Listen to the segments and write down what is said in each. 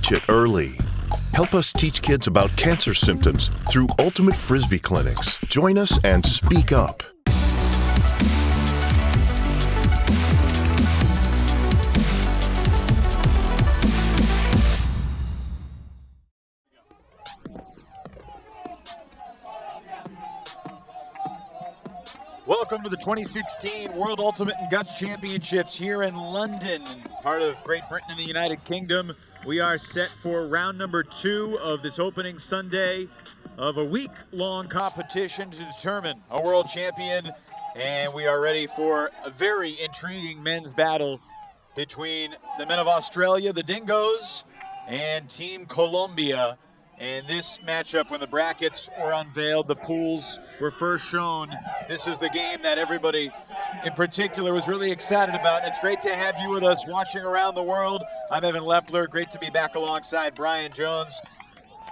catch it early. Help us teach kids about cancer symptoms through Ultimate Frisbee clinics. Join us and speak up. Welcome to the 2016 World Ultimate and Guts Championships here in London, part of Great Britain and the United Kingdom. We are set for round number 2 of this opening Sunday of a week-long competition to determine a world champion, and we are ready for a very intriguing men's battle between the men of Australia, the Dingoes, and Team Colombia. And this matchup, when the brackets were unveiled, the pools were first shown, this is the game that everybody in particular was really excited about. And it's great to have you with us watching around the world. I'm Evan Lepler. Great to be back alongside Brian Jones.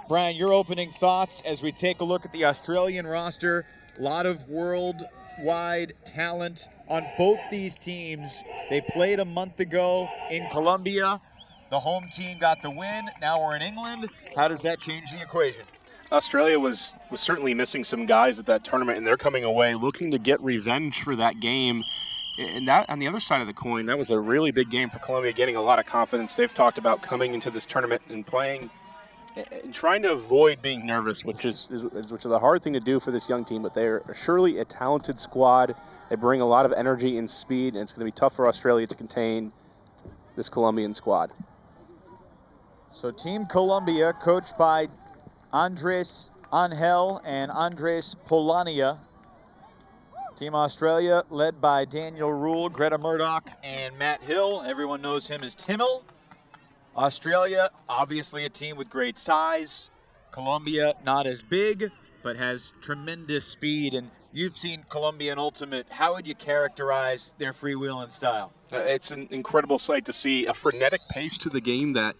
Brian, your opening thoughts as we take a look at the Australian roster. A lot of worldwide talent on both these teams. They played a month ago in Colombia. The home team got the win. Now we're in England. How does that change the equation? Australia was certainly missing some guys at that tournament, and they're coming away looking to get revenge for that game. And that, on the other side of the coin, that was a really big game for Colombia, getting a lot of confidence. They've talked about coming into this tournament and playing and trying to avoid being nervous, which is a hard thing to do for this young team. But they're surely a talented squad. They bring a lot of energy and speed, and it's going to be tough for Australia to contain this Colombian squad. So Team Colombia, coached by Andres Angel and Andres Polania. Team Australia, led by Daniel Rule, Greta Murdoch, and Matt Hill. Everyone knows him as Timmel. Australia, obviously a team with great size. Colombia, not as big, but has tremendous speed. And you've seen Colombia in Ultimate. How would you characterize their freewheeling style? It's an incredible sight to see, a frenetic pace to the game that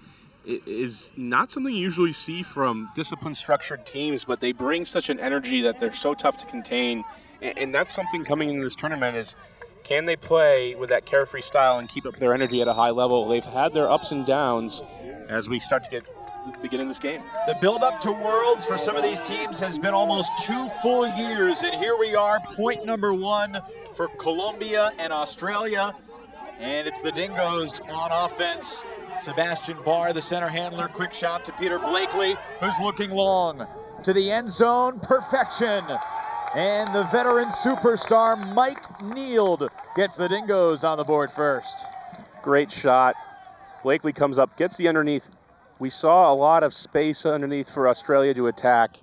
is not something you usually see from disciplined, structured teams, but they bring such an energy that they're so tough to contain. And that's something coming into this tournament is, can they play with that carefree style and keep up their energy at a high level? They've had their ups and downs as we start to begin in this game. The build-up to Worlds for some of these teams has been almost 2 full years, and here we are, point number 1 for Colombia and Australia, and it's the Dingoes on offense. Sebastian Barr, the center handler, quick shot to Peter Blakely, who's looking long to the end zone, perfection. And the veteran superstar Mike Neild gets the Dingoes on the board first. Great shot. Blakely comes up, gets the underneath. We saw a lot of space underneath for Australia to attack.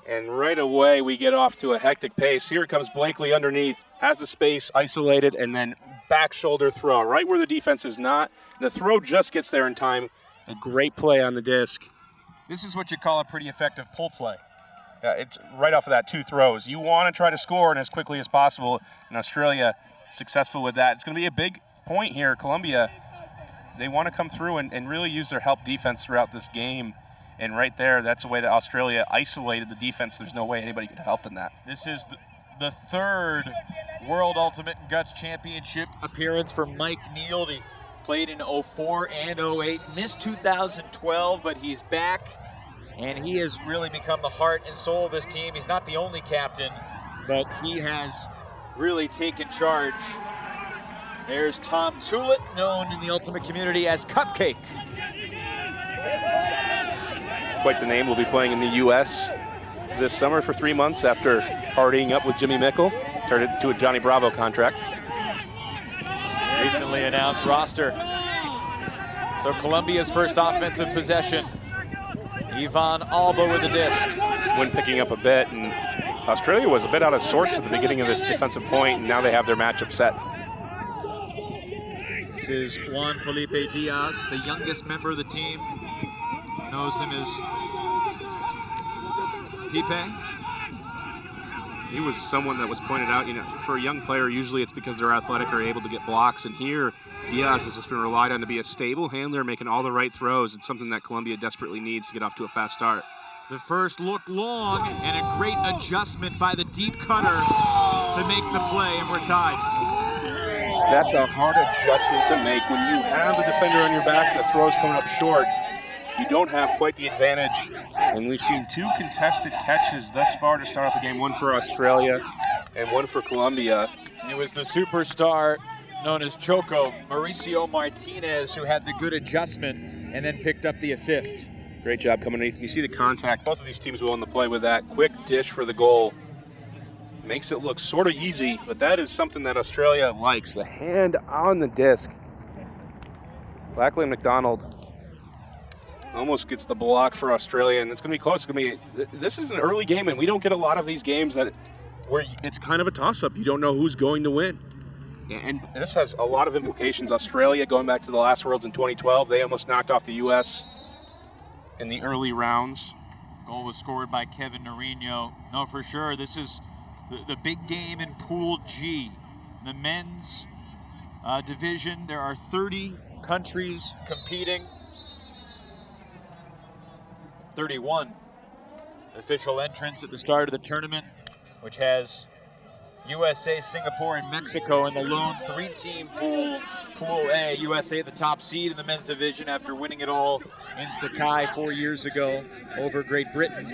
And right away we get off to a hectic pace. Here comes Blakely underneath, has the space isolated, and then back shoulder throw, right where the defense is not. The throw just gets there in time. A great play on the disc. This is what you call a pretty effective pull play. Yeah, it's right off of that 2 throws. You want to try to score as quickly as possible, and Australia successful with that. It's going to be a big point here. Colombia, they want to come through and really use their help defense throughout this game. And right there, that's the way that Australia isolated the defense. There's no way anybody could have helped in that. This is the 3rd World Ultimate and Guts Championship appearance for Mike Neild. He played in 04 and 08, missed 2012, but he's back, and he has really become the heart and soul of this team. He's not the only captain, but he has really taken charge. There's Tom Tullett, known in the Ultimate community as Cupcake. Quite the name. Will be playing in the U.S. this summer for 3 months after partying up with Jimmy Mickle. Turned into a Johnny Bravo contract. Recently announced roster. So Colombia's first offensive possession. Ivan Alba with the disc. When picking up a bit, and Australia was a bit out of sorts at the beginning of this defensive point, and now they have their matchup set. This is Juan Felipe Diaz, the youngest member of the team. Knows him as Pipe. He was someone that was pointed out, for a young player, usually it's because they're athletic or able to get blocks. And here, Diaz has just been relied on to be a stable handler, making all the right throws. It's something that Colombia desperately needs to get off to a fast start. The first look long, and a great adjustment by the deep cutter to make the play, and we're tied. That's a hard adjustment to make. When you have a defender on your back and the throw's coming up short, you don't have quite the advantage. And we've seen 2 contested catches thus far to start off the game, one for Australia and one for Colombia. It was the superstar known as Choco, Mauricio Martinez, who had the good adjustment and then picked up the assist. Great job coming underneath. You see the contact. Both of these teams willing to play with that. Quick dish for the goal. Makes it look sort of easy, but that is something that Australia likes. The hand on the disc. Lackley McDonald almost gets the block for Australia, and it's going to be close. This is an early game, and we don't get a lot of these games where it's kind of a toss-up. You don't know who's going to win. And this has a lot of implications. Australia, going back to the last Worlds in 2012, they almost knocked off the U.S. in the early rounds. Goal was scored by Kevin Norino. No, for sure, this is the big game in Pool G. The men's division, there are 30 countries competing. 31 official entrants at the start of the tournament, which has USA, Singapore, and Mexico in the lone 3-team pool. Pool A, USA the top seed in the men's division after winning it all in Sakai 4 years ago over Great Britain.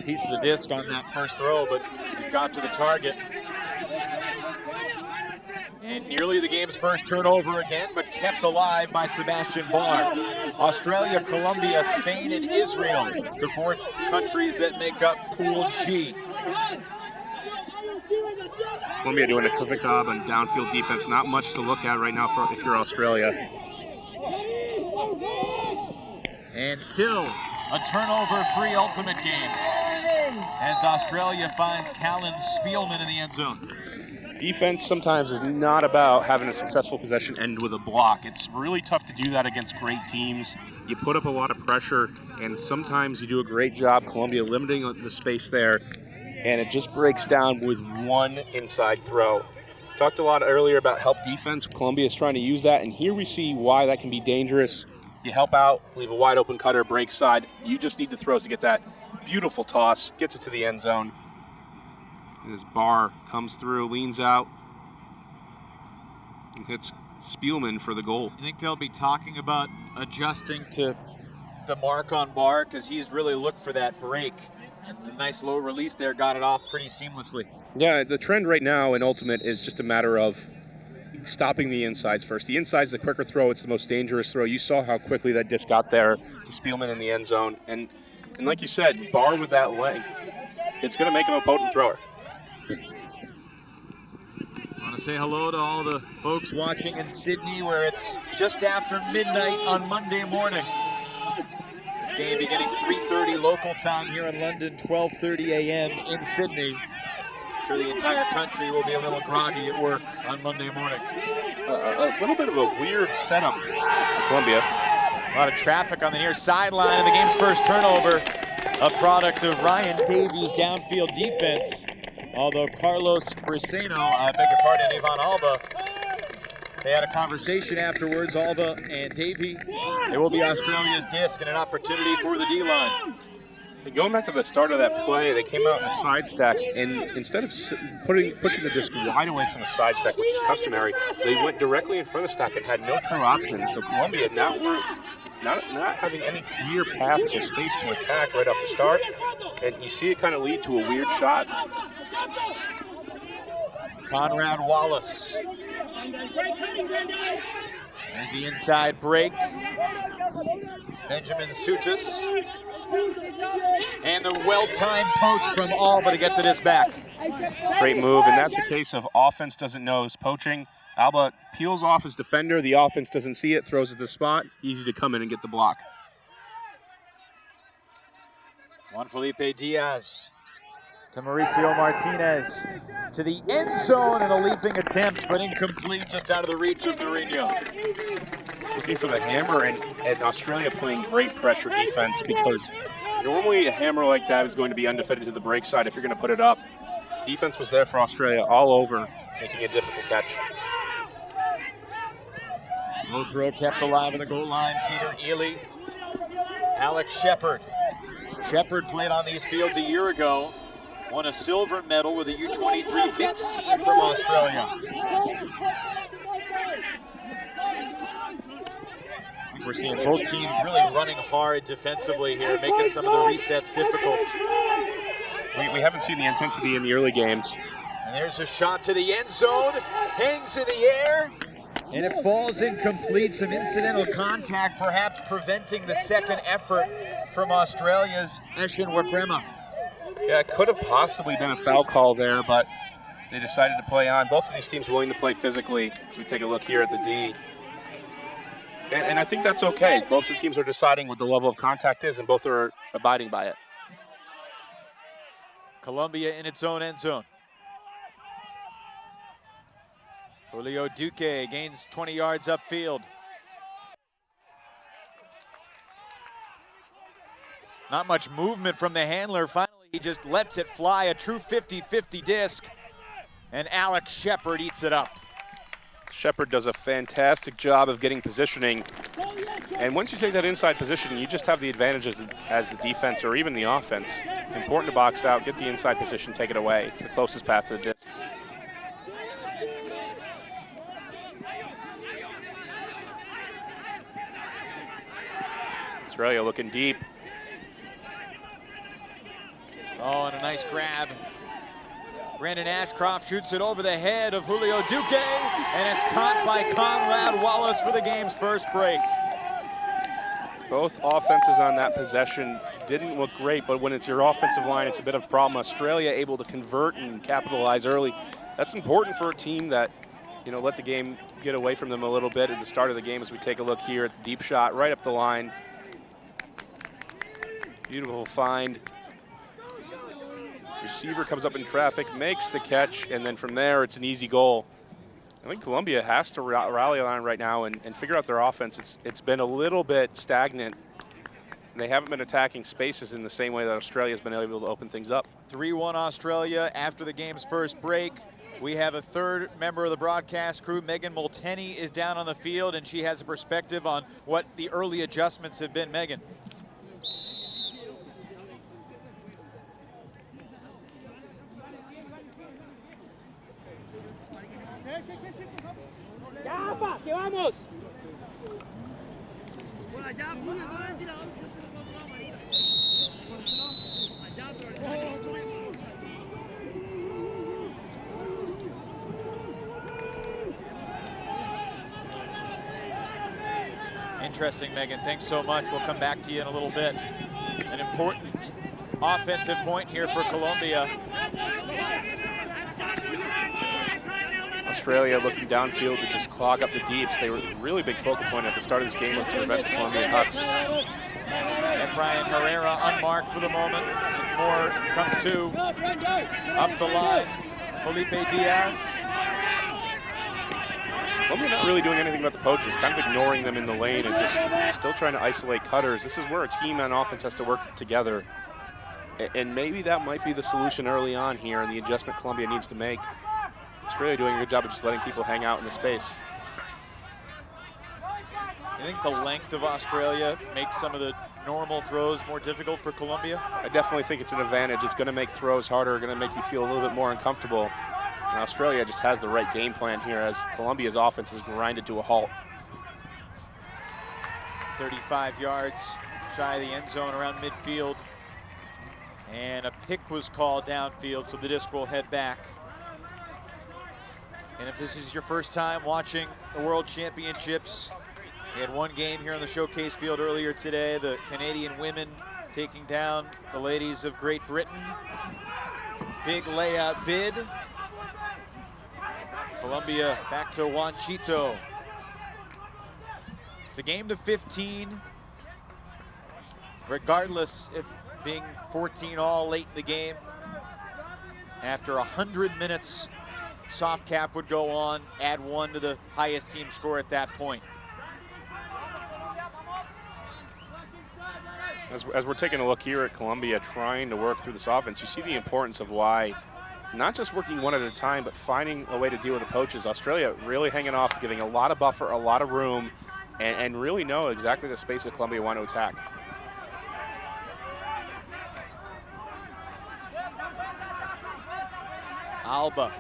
Piece of the disc on that first throw, but it got to the target. And nearly the game's first turnover again, but kept alive by Sebastian Barr. Australia, Colombia, Spain, and Israel, the 4 countries that make up Pool G. Colombia doing a terrific job on downfield defense. Not much to look at right now if you're Australia. And still a turnover-free ultimate game as Australia finds Callan Spielman in the end zone. Defense sometimes is not about having a successful possession end with a block. It's really tough to do that against great teams. You put up a lot of pressure, and sometimes you do a great job, Colombia, limiting the space there, and it just breaks down with one inside throw. Talked a lot earlier about help defense. Colombia is trying to use that, and here we see why that can be dangerous. You help out, leave a wide open cutter, break side. You just need the throws to get that beautiful toss, gets it to the end zone. This Barr comes through, leans out, and hits Spielman for the goal. I think they'll be talking about adjusting to the mark on Barr because he's really looked for that break. The nice low release there got it off pretty seamlessly. Yeah, the trend right now in Ultimate is just a matter of stopping the insides first. The inside's the quicker throw. It's the most dangerous throw. You saw how quickly that disc got there to Spielman in the end zone. And like you said, Barr with that length, it's going to make him a potent thrower. I want to say hello to all the folks watching in Sydney where it's just after midnight on Monday morning. This game beginning 3:30 local time here in London, 12:30 a.m. in Sydney. I'm sure the entire country will be a little groggy at work on Monday morning. A little bit of a weird setup for Colombia. A lot of traffic on the near sideline of the game's first turnover, a product of Ryan Davies' downfield defense. Although Carlos Briseno, I beg your pardon, Ivan Alba, they had a conversation afterwards, Alba and Davey. It will be Australia's disc and an opportunity for the D-line. Going back to the start of that play, they came out in a side stack, and instead of pushing the disc wide away from the side stack, which is customary, they went directly in front of the stack and had no true options. So Colombia not having any clear paths or space to attack right off the start, and you see it kind of lead to a weird shot. Conrad Wallace. There's the inside break. Benjamin Sutis. And the well-timed poach from Alba to get the disc back. Great move, and that's a case of offense doesn't know is poaching. Alba peels off his defender. The offense doesn't see it, throws at the spot. Easy to come in and get the block. Juan Felipe Diaz to Mauricio Martinez. To the end zone and a leaping attempt, but incomplete, just out of the reach of Norino. Looking for the hammer, and Australia playing great pressure defense because normally a hammer like that is going to be undefended to the break side if you're going to put it up. Defense was there for Australia all over, making a difficult catch. Low throw kept alive at the goal line. Peter Ely. Alex Shepard. Shepard played on these fields a year ago. Won a silver medal with the U23 mixed team from Australia. we're seeing both teams really running hard defensively here, making some of the resets difficult. We haven't seen the intensity in the early games. And there's a shot to the end zone, hangs in the air, and it falls incomplete. Some incidental contact, perhaps preventing the second effort from Australia's Eshin Wabrema. Yeah, it could have possibly been a foul call there, but they decided to play on. Both of these teams willing to play physically. As we take a look here at the D. And I think that's okay. Both the teams are deciding what the level of contact is, and both are abiding by it. Colombia in its own end zone. Julio Duque gains 20 yards upfield. Not much movement from the handler. Finally, he just lets it fly, a true 50-50 disc, and Alex Shepard eats it up. Shepard does a fantastic job of getting positioning. And once you take that inside position, you just have the advantages as the defense or even the offense. Important to box out, get the inside position, take it away. It's the closest path to the disc. Australia looking deep. Oh, and a nice grab. Brandon Ashcroft shoots it over the head of Julio Duque, and it's caught by Conrad Wallace for the game's first break. Both offenses on that possession didn't look great, but when it's your offensive line, it's a bit of a problem. Australia able to convert and capitalize early. That's important for a team that, you know, let the game get away from them a little bit at the start of the game as we take a look here at the deep shot right up the line. Beautiful find. Receiver comes up in traffic, makes the catch, and then from there it's an easy goal. I think Colombia has to rally on right now and figure out their offense. It's been a little bit stagnant. They haven't been attacking spaces in the same way that Australia's been able to open things up. 3-1 Australia after the game's first break. We have a third member of the broadcast crew. Megan Multeney is down on the field, and she has a perspective on what the early adjustments have been. Megan. ¡Que vamos! Interesting, Megan. Thanks so much. We'll come back to you in a little bit. An important offensive point here for Colombia. Australia looking downfield to just clog up the deeps. They were a really big focal point at the start of this game was to prevent the Colombian Hucks. Efrain Herrera unmarked for the moment. Moore comes to up the line. Felipe Diaz. Colombia not really doing anything about the poaches, kind of ignoring them in the lane and just still trying to isolate cutters. This is where a team on offense has to work together. And maybe that might be the solution early on here and the adjustment Colombia needs to make. Australia doing a good job of just letting people hang out in the space. I think the length of Australia makes some of the normal throws more difficult for Colombia. I definitely think it's an advantage. It's going to make throws harder, going to make you feel a little bit more uncomfortable. And Australia just has the right game plan here as Colombia's offense is grinded to a halt. 35 yards shy of the end zone around midfield. And a pick was called downfield, so the disc will head back. And if this is your first time watching the World Championships, we had one game here on the showcase field earlier today. The Canadian women taking down the ladies of Great Britain. Big layout bid. Colombia back to Juanchito. It's a game to 15. Regardless if being 14 all late in the game. After 100 minutes, soft cap would go on, add 1 to the highest team score at that point. As we're taking a look here at Colombia trying to work through this offense, you see the importance of why not just working one at a time, but finding a way to deal with the poaches. Australia really hanging off, giving a lot of buffer, a lot of room, and really know exactly the space that Colombia want to attack. Alba.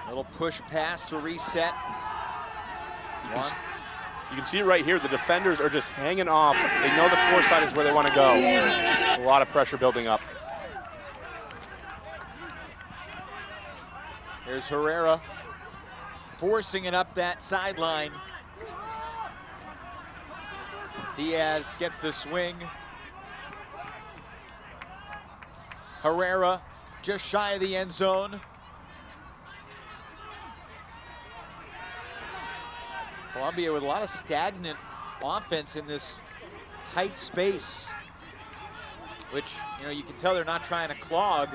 A little push pass to reset. You can see it right here. The defenders are just hanging off. They know the floor side is where they want to go. A lot of pressure building up. Here's Herrera forcing it up that sideline. Diaz gets the swing. Herrera just shy of the end zone. Colombia with a lot of stagnant offense in this tight space, which, you can tell they're not trying to clog.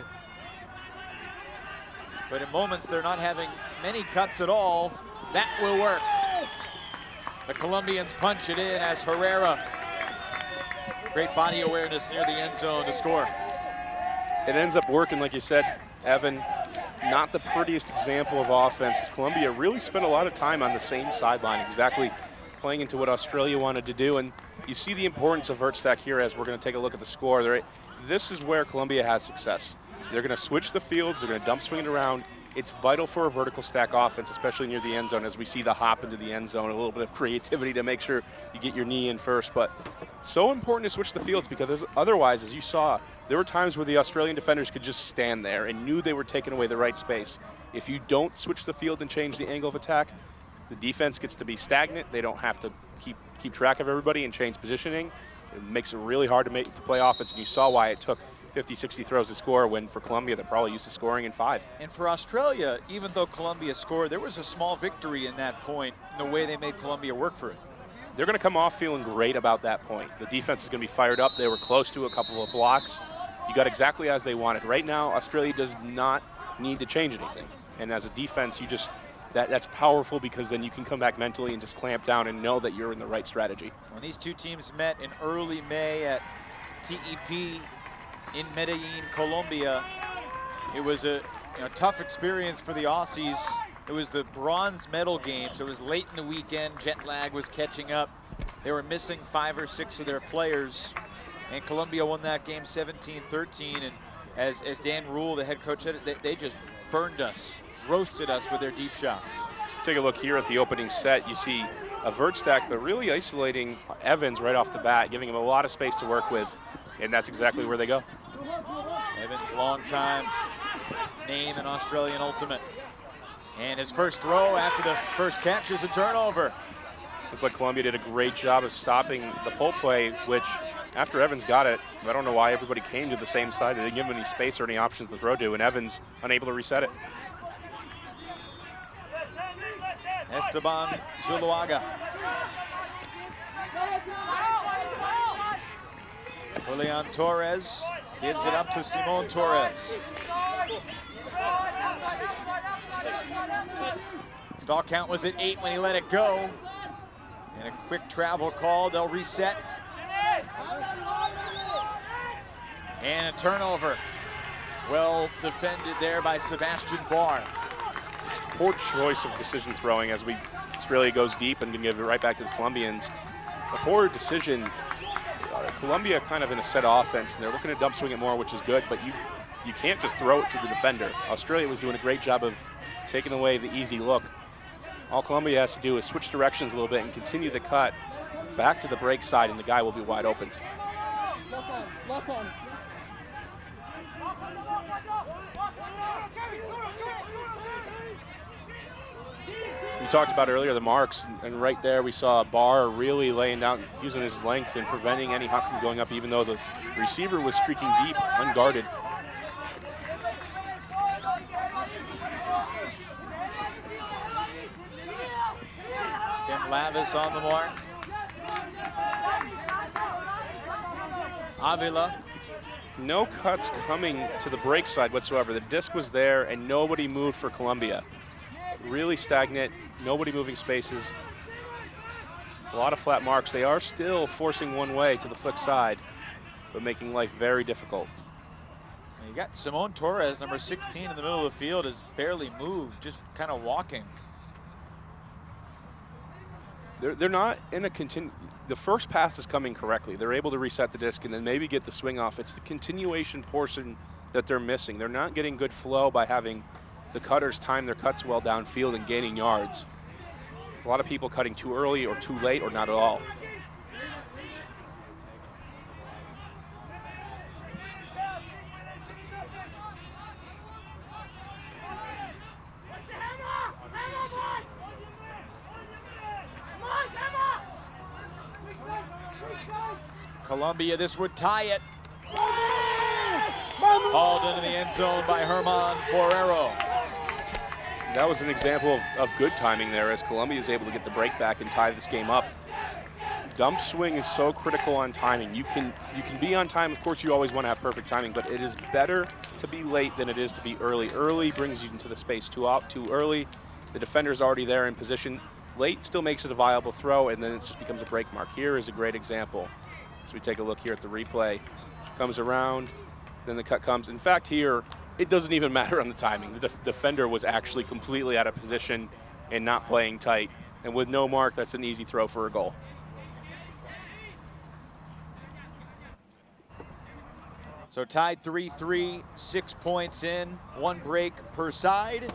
But in moments, they're not having many cuts at all. That will work. The Colombians punch it in as Herrera. Great body awareness near the end zone to score. It ends up working, like you said, Evan. Not the prettiest example of offense. Colombia really spent a lot of time on the same sideline, exactly playing into what Australia wanted to do. And you see the importance of vert stack here as we're going to take a look at the score. This is where Colombia has success. They're going to switch the fields. They're going to dump swing it around. It's vital for a vertical stack offense, especially near the end zone, as we see the hop into the end zone, a little bit of creativity to make sure you get your knee in first. But so important to switch the fields because otherwise, as you saw, there were times where the Australian defenders could just stand there and knew they were taking away the right space. If you don't switch the field and change the angle of attack, the defense gets to be stagnant. They don't have to keep track of everybody and change positioning. It makes it really hard to play offense, and you saw why it took 50, 60 throws to score, when for Colombia, they're probably used to scoring in 5. And for Australia, even though Colombia scored, there was a small victory in that point in the way they made Colombia work for it. They're going to come off feeling great about that point. The defense is going to be fired up. They were close to a couple of blocks. You got exactly as they wanted. Right now, Australia does not need to change anything. And as a defense, that's powerful because then you can come back mentally and just clamp down and know that you're in the right strategy. When these two teams met in early May at TEP in Medellin, Colombia, it was a tough experience for the Aussies. It was the bronze medal game, so it was late in the weekend. Jet lag was catching up. They were missing 5 or 6 of their players, and Colombia won that game 17-13. And as Dan Rule, the head coach, said, they just burned us, roasted us with their deep shots. Take a look here at the opening set. You see a vert stack, but really isolating Evans right off the bat, giving him a lot of space to work with, and that's exactly where they go. Evans, long time name in Australian Ultimate. And his first throw after the first catch is a turnover. Looks like Colombia did a great job of stopping the pull play, which after Evans got it, I don't know why everybody came to the same side. They didn't give him any space or any options to throw to, and Evans unable to reset it. Esteban Zuluaga. Julian Torres gives it up to Simon Torres. Stall count was at 8 when he let it go. And a quick travel call, they'll reset. And a turnover. Well defended there by Sebastian Barr. Poor choice of decision throwing as Australia goes deep and can give it right back to the Colombians. A poor decision. Colombia kind of in a set offense, and they're looking to dump swing it more, which is good, but you can't just throw it to the defender. Australia was doing a great job of taking away the easy look. All Colombia has to do is switch directions a little bit and continue the cut back to the break side, and the guy will be wide open. Lock on. We talked about earlier the marks, and right there we saw Barr really laying down, using his length and preventing any huck from going up, even though the receiver was streaking deep, unguarded. Tim Lavis on the mark. Avila. No cuts coming to the break side whatsoever. The disc was there and nobody moved for Colombia. Really stagnant, nobody moving spaces. A lot of flat marks. They are still forcing one way to the flick side, but making life very difficult. You got Simon Torres, number 16 in the middle of the field, has barely moved, just kind of walking. They're not in a the first pass is coming correctly. They're able to reset the disc and then maybe get the swing off. It's the continuation portion that they're missing. They're not getting good flow by having the cutters time their cuts well downfield and gaining yards. A lot of people cutting too early or too late or not at all. Colombia, this would tie it. Hauled into the end zone by Herman Forero. That was an example of good timing there as Colombia is able to get the break back and tie this game up. Dump swing is so critical on timing. You can be on time. Of course, you always want to have perfect timing, but it is better to be late than it is to be early. Early brings you into the space too early. The defender's already there in position. Late still makes it a viable throw, and then it just becomes a break mark. Here is a great example. As we take a look here at the replay, comes around, then the cut comes. In fact, here, it doesn't even matter on the timing. The defender was actually completely out of position and not playing tight. And with no mark, that's an easy throw for a goal. So tied 3-3, 6 points in, 1 break per side.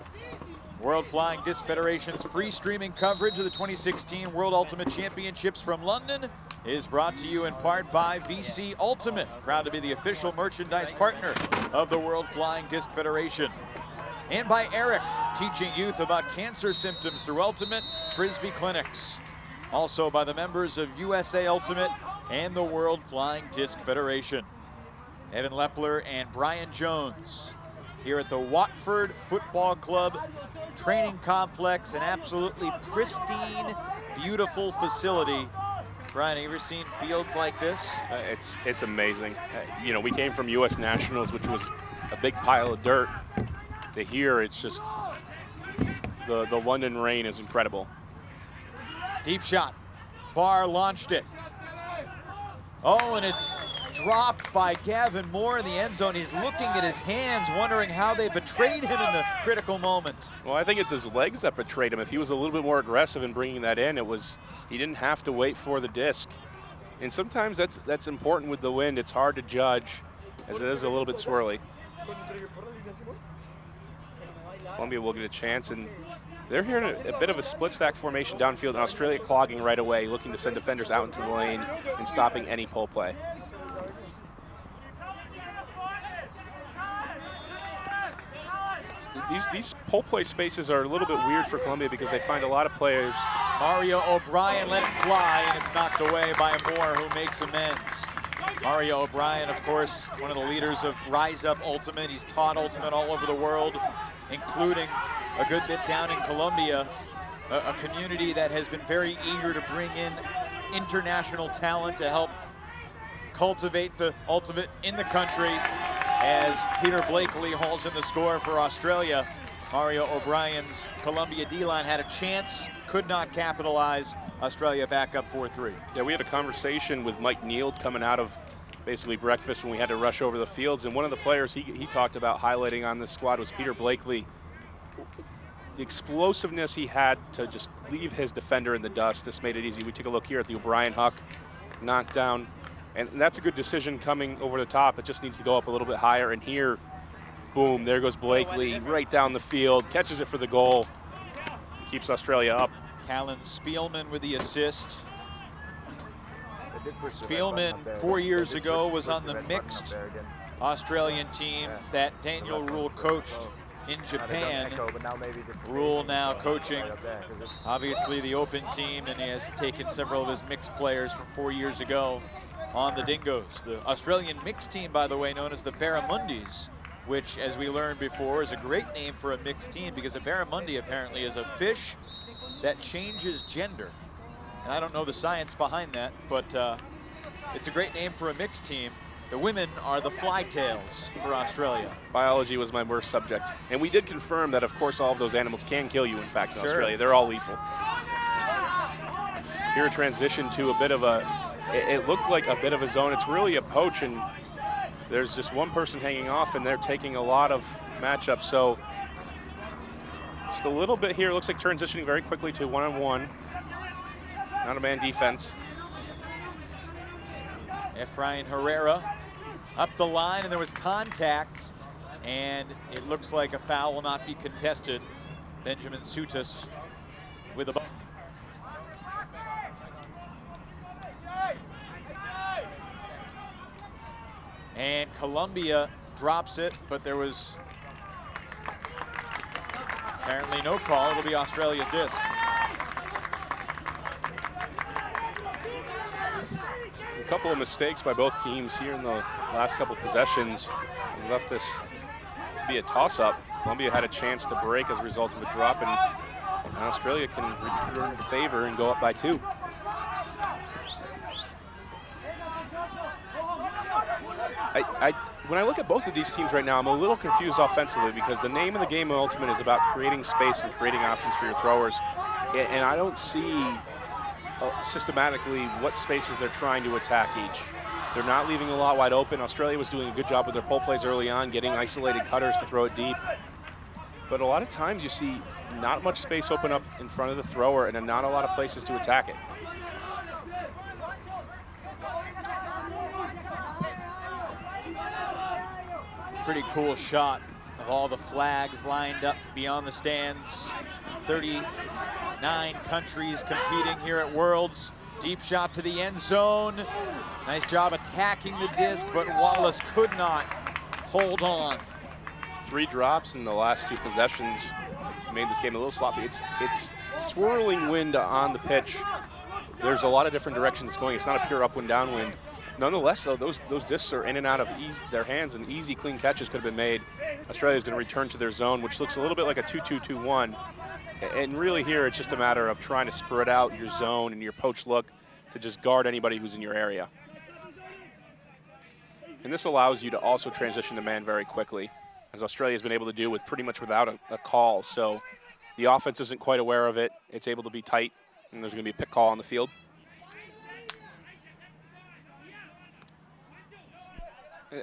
World Flying Disc Federation's free streaming coverage of the 2016 World Ultimate Championships from London is brought to you in part by VC Ultimate, proud to be the official merchandise partner of the World Flying Disc Federation. And by Eric, teaching youth about cancer symptoms through Ultimate Frisbee clinics. Also by the members of USA Ultimate and the World Flying Disc Federation. Evan Lepler and Brian Jones here at the Watford Football Club training complex, an absolutely pristine, beautiful facility. Brian, have you ever seen fields like this? It's amazing. You know, we came from U.S. Nationals, which was a big pile of dirt. To here, it's just, the London rain is incredible. Deep shot. Barr launched it. Oh, and it's dropped by Gavin Moore in the end zone. He's looking at his hands, wondering how they betrayed him in the critical moment. Well, I think it's his legs that betrayed him. If he was a little bit more aggressive in bringing that in, he didn't have to wait for the disc. And sometimes that's important with the wind. It's hard to judge, as it is a little bit swirly. Colombia will get a chance, and they're here in a bit of a split stack formation downfield, and Australia clogging right away, looking to send defenders out into the lane and stopping any pull play. These pull play spaces are a little bit weird for Colombia because they find a lot of players. Mario O'Brien let it fly, and it's knocked away by Moore, who makes amends. Mario O'Brien, of course, one of the leaders of Rise Up Ultimate. He's taught Ultimate all over the world, including a good bit down in Colombia, a community that has been very eager to bring in international talent to help cultivate the Ultimate in the country. As Peter Blakely hauls in the score for Australia, Mario O'Brien's Colombia D-line had a chance, could not capitalize. Australia back up 4-3. Yeah, we had a conversation with Mike Neild coming out of basically breakfast when we had to rush over the fields, and one of the players he talked about highlighting on this squad was Peter Blakely. The explosiveness he had to just leave his defender in the dust, this made it easy. We take a look here at the O'Brien Huck knockdown. And that's a good decision coming over the top. It just needs to go up a little bit higher. And here, boom, there goes Blakely right down the field, catches it for the goal, keeps Australia up. Callan Spielman with the assist. Spielman 4 years ago was on the mixed Australian team that Daniel Rule coached in Japan. Rule now coaching, obviously, the open team, and he has taken several of his mixed players from 4 years ago on the Dingoes. The Australian mixed team, by the way, known as the Barramundis, which, as we learned before, is a great name for a mixed team because a barramundi apparently is a fish that changes gender. And I don't know the science behind that, but it's a great name for a mixed team. The women are the flytails for Australia. Biology was my worst subject. And we did confirm that, of course, all of those animals can kill you, in fact, in Australia. They're all lethal. Here a transition to a bit of it looked like a bit of a zone. It's really a poach, and there's just one person hanging off, and they're taking a lot of matchups. So just a little bit here. Looks like transitioning very quickly to one-on-one. Not a man defense. Efrain Herrera up the line, and there was contact, and it looks like a foul will not be contested. Benjamin Sutas with a ball. And Colombia drops it, but there was apparently no call. It'll be Australia's disc. A couple of mistakes by both teams here in the last couple possessions left this to be a toss-up. Colombia had a chance to break as a result of a drop, and Australia can return the favor and go up by 2. When I look at both of these teams right now, I'm a little confused offensively because the name of the game of Ultimate is about creating space and creating options for your throwers, and I don't see systematically what spaces they're trying to attack each. They're not leaving a lot wide open. Australia was doing a good job with their pull plays early on, getting isolated cutters to throw it deep. But a lot of times you see not much space open up in front of the thrower and not a lot of places to attack it. Pretty cool shot of all the flags lined up beyond the stands. 39 countries competing here at Worlds. Deep shot to the end zone. Nice job attacking the disc, but Wallace could not hold on. 3 drops in the last 2 possessions made this game a little sloppy. It's swirling wind on the pitch. There's a lot of different directions it's going. It's not a pure upwind, downwind. Nonetheless, though, those discs are in and out of their hands, and easy, clean catches could have been made. Australia's going to return to their zone, which looks a little bit like a 2-2-2-1. And really here, it's just a matter of trying to spread out your zone and your poach look to just guard anybody who's in your area. And this allows you to also transition to man very quickly, as Australia's been able to do with pretty much without a call. So the offense isn't quite aware of it. It's able to be tight, and there's going to be a pick call on the field.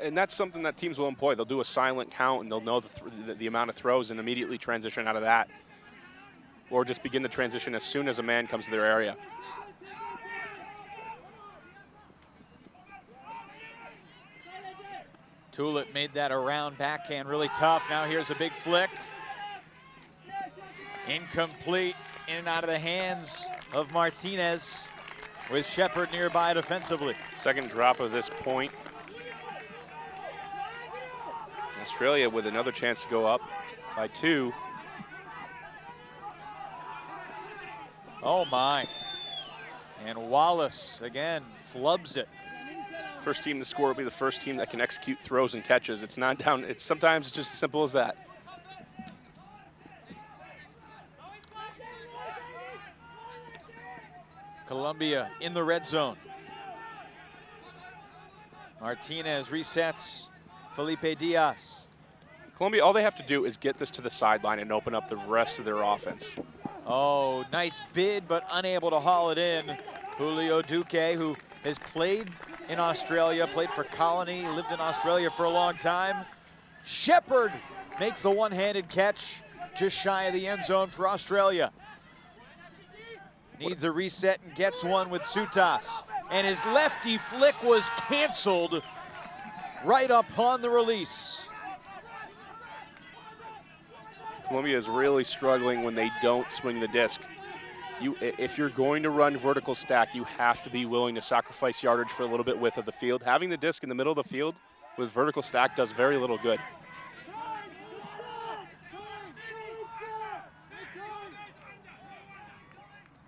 And that's something that teams will employ. They'll do a silent count, and they'll know the amount of throws and immediately transition out of that. Or just begin the transition as soon as a man comes to their area. Tulip made that around backhand really tough. Now here's a big flick. Incomplete, in and out of the hands of Martinez, with Shepard nearby defensively. Second drop of this point. Australia with another chance to go up by 2. Oh my. And Wallace again flubs it. First team to score will be the first team that can execute throws and catches. It's not down, sometimes it's just as simple as that. Colombia in the red zone. Martinez resets. Felipe Diaz. Colombia, all they have to do is get this to the sideline and open up the rest of their offense. Oh, nice bid, but unable to haul it in. Julio Duque, who has played in Australia, played for Colony, lived in Australia for a long time. Shepard makes the one-handed catch, just shy of the end zone for Australia. Needs a reset and gets one with Sutas. And his lefty flick was canceled right upon the release. Colombia is really struggling when they don't swing the disc. If you're going to run vertical stack, you have to be willing to sacrifice yardage for a little bit width of the field. Having the disc in the middle of the field with vertical stack does very little good.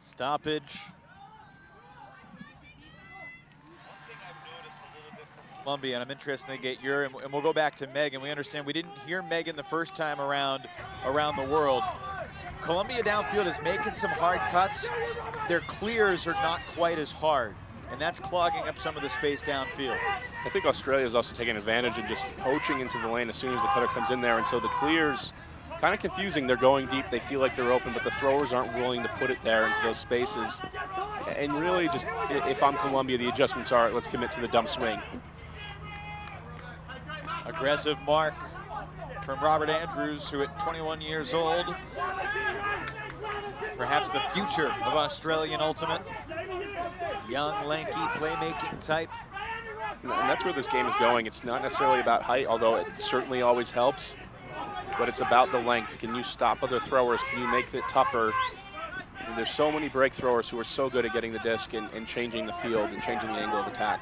Stoppage. Colombia, and I'm interested to get your, and we'll go back to Megan. We understand we didn't hear Megan the first time around the world. Colombia downfield is making some hard cuts. Their clears are not quite as hard, and that's clogging up some of the space downfield. I think Australia is also taking advantage of just poaching into the lane as soon as the cutter comes in there, and so the clears, kind of confusing. They're going deep, they feel like they're open, but the throwers aren't willing to put it there into those spaces. And really just, if I'm Colombia, the adjustments are, let's commit to the dump swing. Aggressive mark from Robert Andrews, who at 21 years old, perhaps the future of Australian Ultimate. Young, lanky, playmaking type. And that's where this game is going. It's not necessarily about height, although it certainly always helps, but it's about the length. Can you stop other throwers? Can you make it tougher? And there's so many break throwers who are so good at getting the disc and changing the field and changing the angle of attack.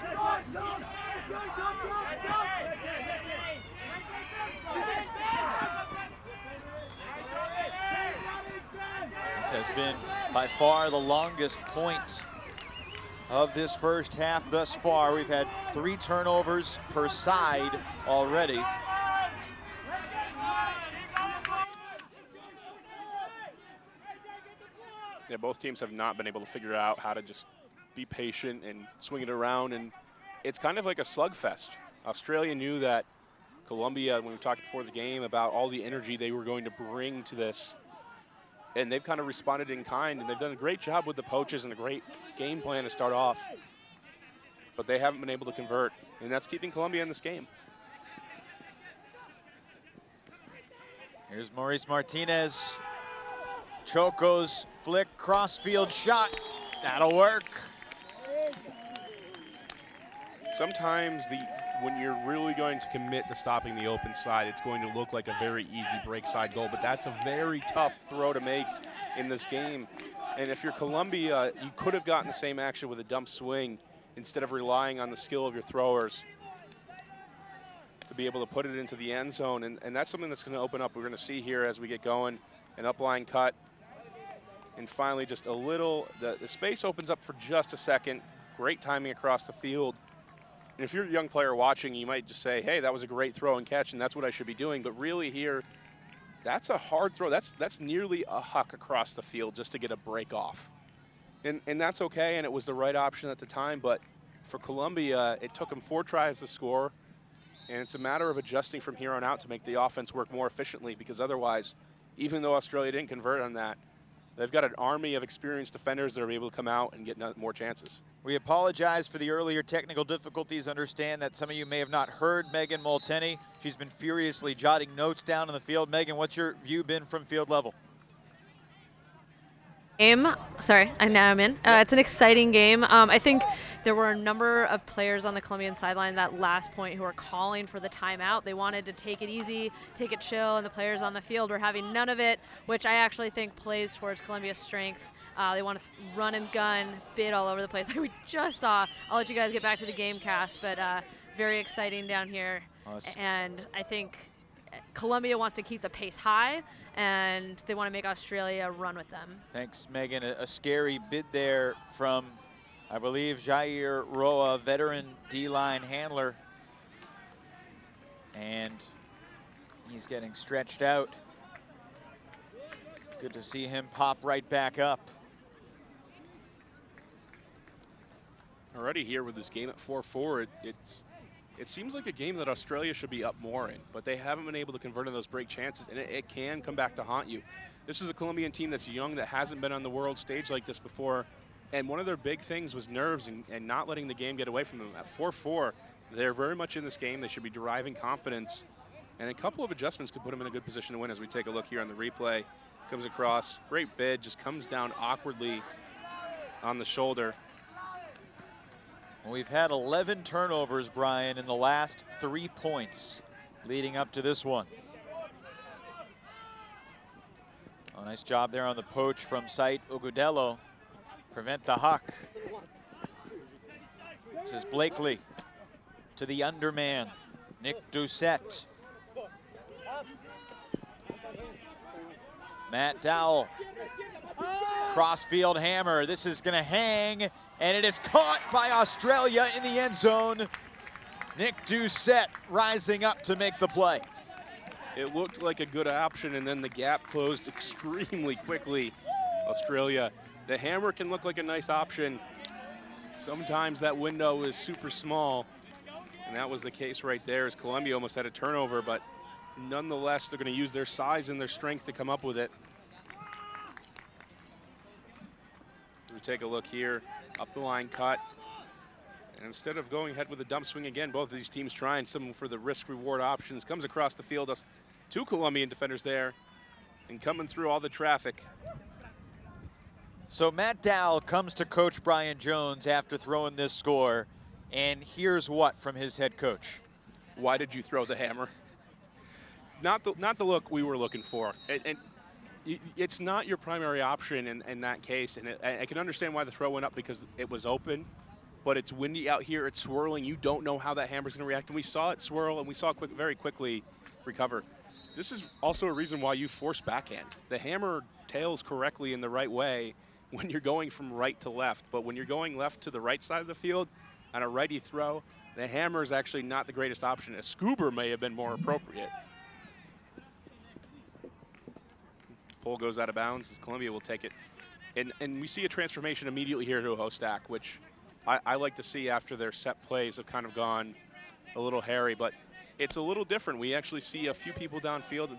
This has been by far the longest point of this first half thus far. We've had 3 turnovers per side already. Yeah, both teams have not been able to figure out how to just be patient and swing it around, and it's kind of like a slugfest. Australia knew that Colombia, when we talked before the game about all the energy they were going to bring to this, and they've kind of responded in kind, and they've done a great job with the poaches and a great game plan to start off, but they haven't been able to convert, and that's keeping Colombia in this game. Here's Maurice Martinez. Choco's flick, crossfield shot. That'll work. Sometimes when you're really going to commit to stopping the open side, it's going to look like a very easy break side goal, but that's a very tough throw to make in this game. And if you're Colombia, you could have gotten the same action with a dump swing instead of relying on the skill of your throwers to be able to put it into the end zone. And that's something that's going to open up. We're going to see here as we get going, an upline cut. And finally, just a little, the space opens up for just a second. Great timing across the field. And if you're a young player watching, you might just say, hey, that was a great throw and catch, and that's what I should be doing. But really here, that's a hard throw. That's nearly a huck across the field just to get a break off. And that's okay, and it was the right option at the time. But for Colombia, it took them 4 tries to score. And it's a matter of adjusting from here on out to make the offense work more efficiently, because otherwise, even though Australia didn't convert on that, they've got an army of experienced defenders that are able to come out and get more chances. We apologize for the earlier technical difficulties. Understand that some of you may have not heard Megan Molteni. She's been furiously jotting notes down in the field. Megan, what's your view been from field level? Sorry, now I'm in. It's an exciting game. I think there were a number of players on the Colombian sideline that last point who were calling for the timeout. They wanted to take it easy, take it chill, and the players on the field were having none of it, which I actually think plays towards Colombia's strengths. They want to run and gun, bid all over the place like we just saw. I'll let you guys get back to the game cast, but very exciting down here. And I think Colombia wants to keep the pace high, and they want to make Australia run with them. Thanks, Megan. A scary bid there from, I believe, Jair Roa, veteran D-line handler. And he's getting stretched out. Good to see him pop right back up. Already here with this game at 4-4, it seems like a game that Australia should be up more in, but they haven't been able to convert on those break chances, and it can come back to haunt you. This is a Colombian team that's young, that hasn't been on the world stage like this before, and one of their big things was nerves and not letting the game get away from them. At 4-4, they're very much in this game. They should be deriving confidence, and a couple of adjustments could put them in a good position to win as we take a look here on the replay. Comes across, great bid, just comes down awkwardly on the shoulder. We've had 11 turnovers, Brian, in the last 3 points leading up to this one. Oh, nice job there on the poach from Site Ogudelo. Prevent the huck. This is Blakely to the underman, Nick Doucette. Matt Dowell. Crossfield hammer. This is going to hang, and it is caught by Australia in the end zone. Nick Doucette rising up to make the play. It looked like a good option, and then the gap closed extremely quickly. Australia, the hammer can look like a nice option. Sometimes that window is super small, and that was the case right there as Colombia almost had a turnover, but nonetheless, they're going to use their size and their strength to come up with it. We take a look here, up the line cut. And instead of going ahead with a dump swing again, both of these teams trying some for the risk-reward options. Comes across the field, 2 Colombian defenders there, and coming through all the traffic. So Matt Dowell comes to Coach Brian Jones after throwing this score, and here's what from his head coach. Why did you throw the hammer? Not the look we were looking for. And it's not your primary option in that case, and I can understand why the throw went up because it was open. but it's windy out here, it's swirling. You don't know how that hammer's gonna react. And we saw it swirl, and we saw it very quickly recover. This is also a reason why you force backhand. The hammer tails correctly in the right way when you're going from right to left, but when you're going left to the right side of the field on a righty throw, the hammer is actually not the greatest option. A scuba may have been more appropriate. Pole goes out of bounds. Columbia will take it. And we see a transformation immediately here to a host stack, which I like to see after their set plays have kind of gone a little hairy, but it's a little different. We actually see a few people downfield.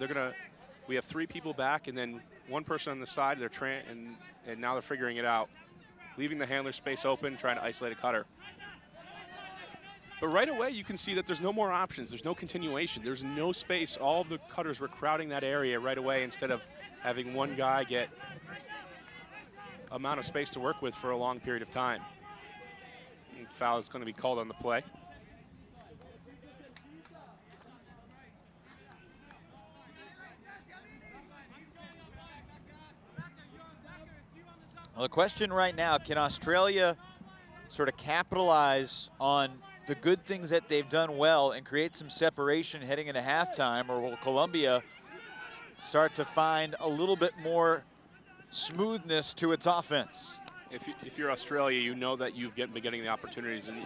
We have 3 people back and then 1 person on the side. And now they're figuring it out, leaving the handler space open, trying to isolate a cutter. But right away, you can see that there's no more options. There's no continuation. There's no space. All of the cutters were crowding that area right away instead of having one guy get amount of space to work with for a long period of time. And foul is going to be called on the play. Well, the question right now, can Australia sort of capitalize on the good things that they've done well and create some separation heading into halftime, or will Colombia start to find a little bit more smoothness to its offense? If you're Australia, you know that you've been getting the opportunities, and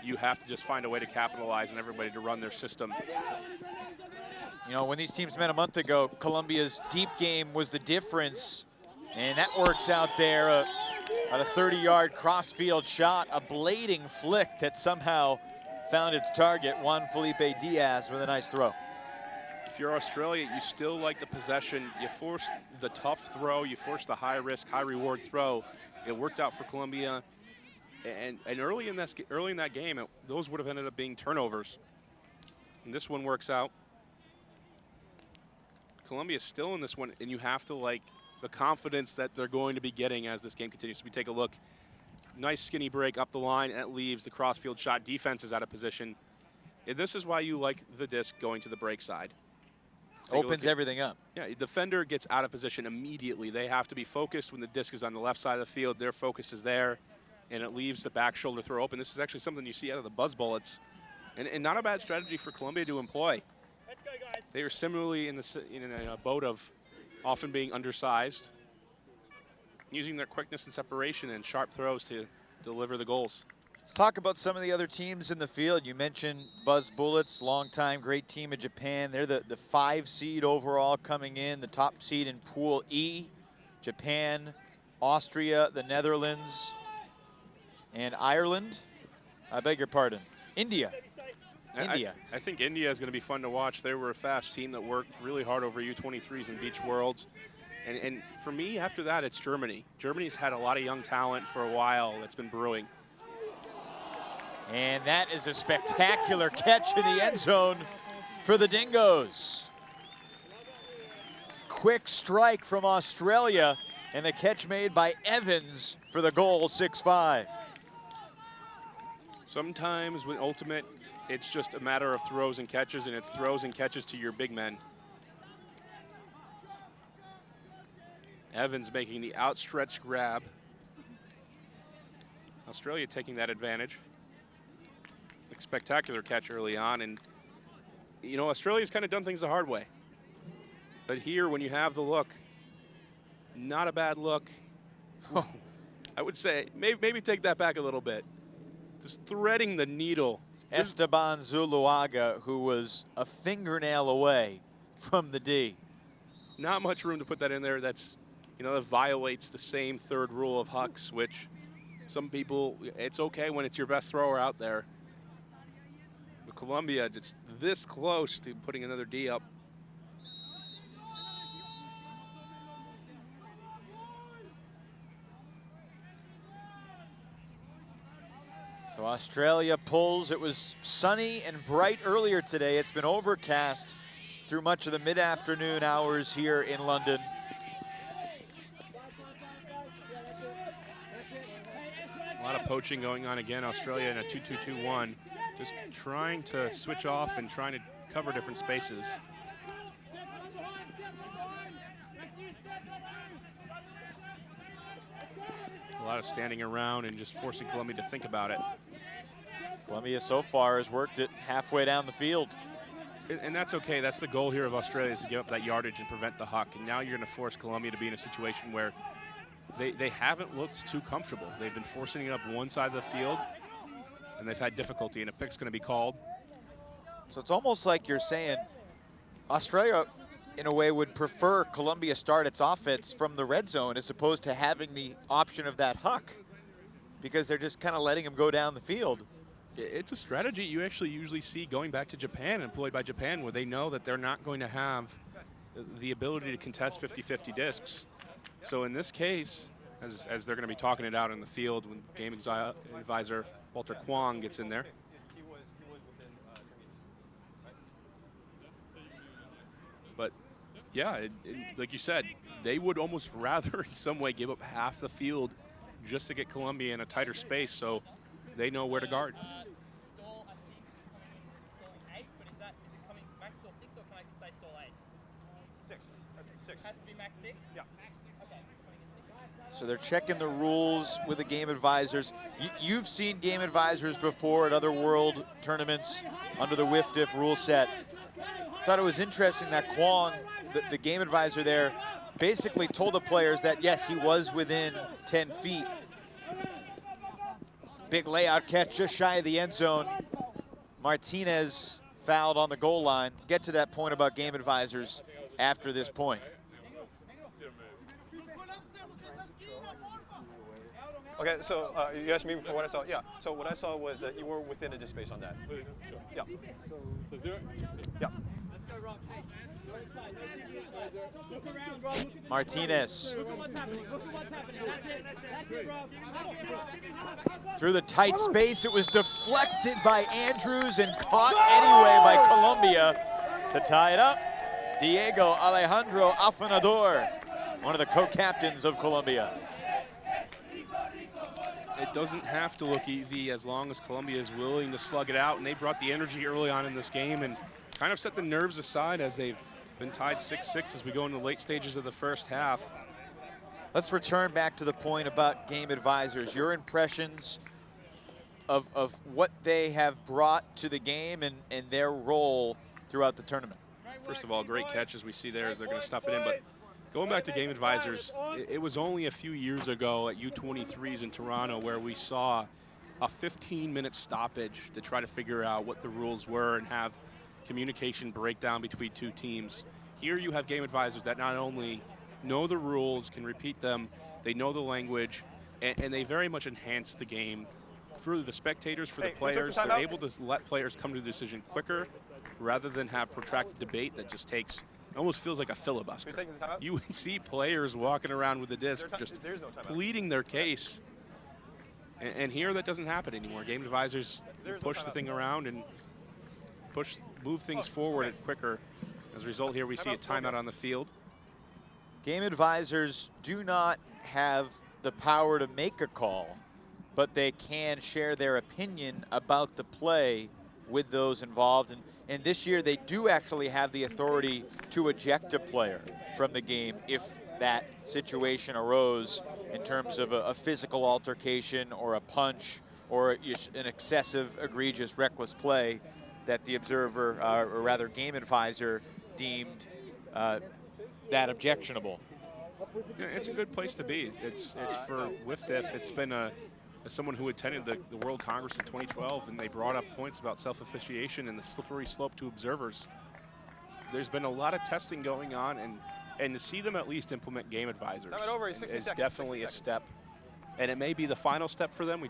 you have to just find a way to capitalize on everybody to run their system. You know, when these teams met a month ago, Colombia's deep game was the difference, and that works out there. On a 30-yard cross-field shot, a blading flick that somehow found its target. Juan Felipe Diaz with a nice throw. If you're Australia, you still like the possession. You force the tough throw. You force the high-risk, high-reward throw. It worked out for Colombia. And early in that game, those would have ended up being turnovers. And this one works out. Colombia's still in this one, and you have to like the confidence that they're going to be getting as this game continues. We take a look. Nice skinny break up the line, and it leaves the crossfield shot. Defense is out of position. And this is why you like the disc going to the break side. Opens everything up. Yeah, the defender gets out of position immediately. They have to be focused when the disc is on the left side of the field. Their focus is there, and it leaves the back shoulder throw open. This is actually something you see out of the buzz bullets, and not a bad strategy for Colombia to employ. Let's go, guys. They are similarly in a boat of often being undersized, using their quickness and separation and sharp throws to deliver the goals. Let's talk about some of the other teams in the field. You mentioned Buzz Bullets, longtime great team of Japan. They're the 5 seed overall coming in, the top seed in Pool E. Japan, Austria, the Netherlands, and Ireland. I beg your pardon, India. I think India is going to be fun to watch. They were a fast team that worked really hard over U23s and Beach Worlds. And for me, after that, it's Germany. Germany's had a lot of young talent for a while that's been brewing. And that is a spectacular catch in the end zone for the Dingoes. Quick strike from Australia, and the catch made by Evans for the goal, 6-5. Sometimes with Ultimate, it's just a matter of throws and catches, and it's throws and catches to your big men. Evans making the outstretched grab. Australia taking that advantage. A spectacular catch early on, and you know, Australia's kind of done things the hard way. But here, when you have the look, not a bad look. I would say maybe take that back a little bit. Just threading the needle. Esteban Zuluaga, who was a fingernail away from the D. Not much room to put that in there. That's, you know, that violates the same third rule of Hucks, which some people, it's okay when it's your best thrower out there. But Colombia just this close to putting another D up. So Australia pulls. It was sunny and bright earlier today. It's been overcast through much of the mid-afternoon hours here in London. A lot of poaching going on again. Australia in a 2-2-2-1. Just trying to switch off and trying to cover different spaces. A lot of standing around and just forcing Colombia to think about it. Colombia so far has worked it halfway down the field. And that's okay. That's the goal here of Australia, is to give up that yardage and prevent the huck. And now you're going to force Colombia to be in a situation where they haven't looked too comfortable. They've been forcing it up one side of the field, and they've had difficulty, and a pick's going to be called. So it's almost like you're saying Australia, in a way, would prefer Colombia start its offense from the red zone as opposed to having the option of that huck, because they're just kind of letting him go down the field. It's a strategy you actually usually see going back to Japan, employed by Japan, where they know that they're not going to have the ability to contest 50-50 discs. So in this case, as they're going to be talking it out in the field when game advisor Walter Kwong gets in there. But yeah, like you said, they would almost rather in some way give up half the field just to get Colombia in a tighter space, so they know where to guard. Stall, I think, stall 8, but is it coming max stall 6 or can I just say stall 8? 6. That's 6. Has to be max 6? Yeah. Okay, coming in 6. So they're checking the rules with the game advisors. You've seen game advisors before at other world tournaments under the WIF-DIF rule set. Thought it was interesting that Kwong, the game advisor there, basically told the players that, yes, he was within 10 feet. Big layout catch just shy of the end zone. Martinez fouled on the goal line. Get to that point about game advisors after this point. Okay, so you asked me for what I saw. Yeah, so what I saw was that you were within a disk space on that. Yeah. Yeah. Martinez. Through the tight space, it was deflected by Andrews and caught anyway by Colombia to tie it up. Diego Alejandro Afanador, one of the co-captains of Colombia. It doesn't have to look easy as long as Colombia is willing to slug it out, and they brought the energy early on in this game and kind of set the nerves aside as they've been tied 6-6 as we go into the late stages of the first half. Let's return back to the point about game advisors. Your impressions of what they have brought to the game and their role throughout the tournament. First of all, great catch as we see there as they're going to stuff it in. But going back to game advisors, it was only a few years ago at U23s in Toronto where we saw a 15-minute stoppage to try to figure out what the rules were and have communication breakdown between two teams. Here you have game advisors that not only know the rules, can repeat them, they know the language, and they very much enhance the game for the spectators, for the players. They're able to let players come to the decision quicker rather than have protracted debate that just takes, it almost feels like a filibuster. You would see players walking around with the disc just pleading their case. And here that doesn't happen anymore. Game advisors push the thing around and move things forward quicker. As a result, here we see a timeout on the field. Game advisors do not have the power to make a call, but they can share their opinion about the play with those involved. And this year, they do actually have the authority to eject a player from the game if that situation arose in terms of a physical altercation or a punch or an excessive, egregious, reckless play that the observer, or rather game advisor, deemed that objectionable. Yeah, it's a good place to be. It's for WIF-DIF. It's been as someone who attended the World Congress in 2012, and they brought up points about self-officiation and the slippery slope to observers. There's been a lot of testing going on, and to see them at least implement game advisors is definitely a step. And it may be the final step for them. I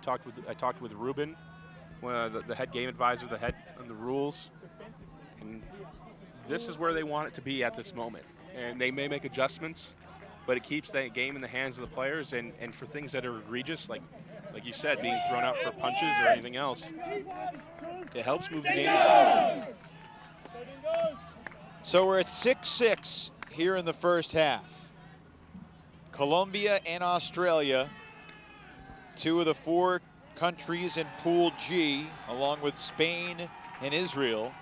talked with Ruben, the head game advisor, the head on the rules, and this is where they want it to be at this moment. And they may make adjustments, but it keeps that game in the hands of the players, and for things that are egregious, like you said, being thrown out for punches or anything else, it helps move the game. So we're at 6-6 here in the first half. Colombia and Australia, two of the four countries in Pool G, along with Spain and Israel.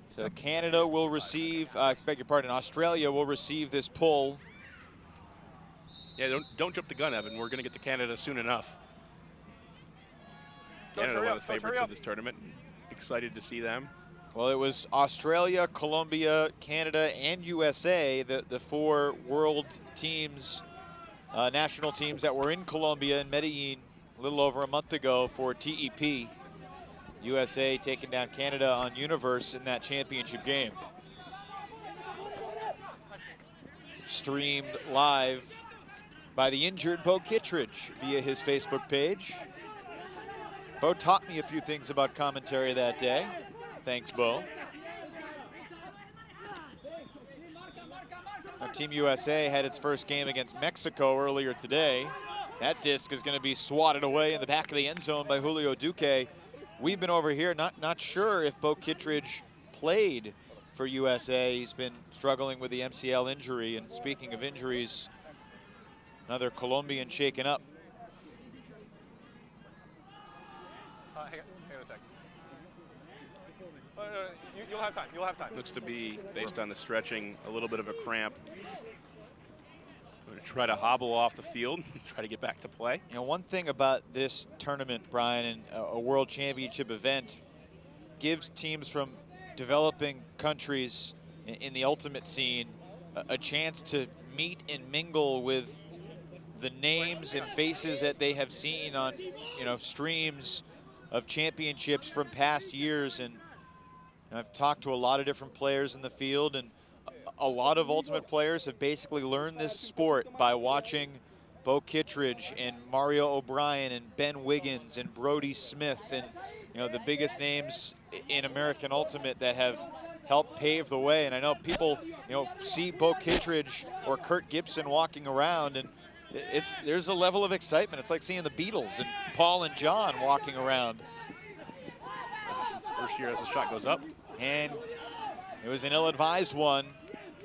So Canada will receive, beg your pardon, Australia will receive this pull. Yeah, don't jump the gun, Evan. We're going to get to Canada soon enough. Coach, Canada, hurry one up, of the Coach, favorites hurry of this tournament. Excited to see them. Well, it was Australia, Colombia, Canada, and USA, the 4 world teams, national teams that were in Colombia and Medellin a little over a month ago for TEP. USA taking down Canada on Universe in that championship game. Streamed live by the injured Bo Kittredge via his Facebook page. Bo taught me a few things about commentary that day. Thanks, Bo. Now, Team USA had its first game against Mexico earlier today. That disc is going to be swatted away in the back of the end zone by Julio Duque. We've been over here not sure if Bo Kittredge played for USA. He's been struggling with the MCL injury. And speaking of injuries, another Colombian shaken up. Hang on a sec. You'll have time. You'll have time. Looks to be, based on the stretching, a little bit of a cramp. Going to try to hobble off the field, try to get back to play. You know, one thing about this tournament, Brian, and a world championship event, gives teams from developing countries in the ultimate scene a chance to meet and mingle with the names and faces that they have seen on, streams of championships from past years. And I've talked to a lot of different players in the field, and a lot of ultimate players have basically learned this sport by watching Bo Kittredge and Mario O'Brien and Ben Wiggins and Brody Smith, and the biggest names in American Ultimate that have helped pave the way. And I know people see Bo Kittredge or Kurt Gibson walking around, and there's a level of excitement. It's like seeing the Beatles and Paul and John walking around. First year as the shot goes up. And it was an ill-advised one.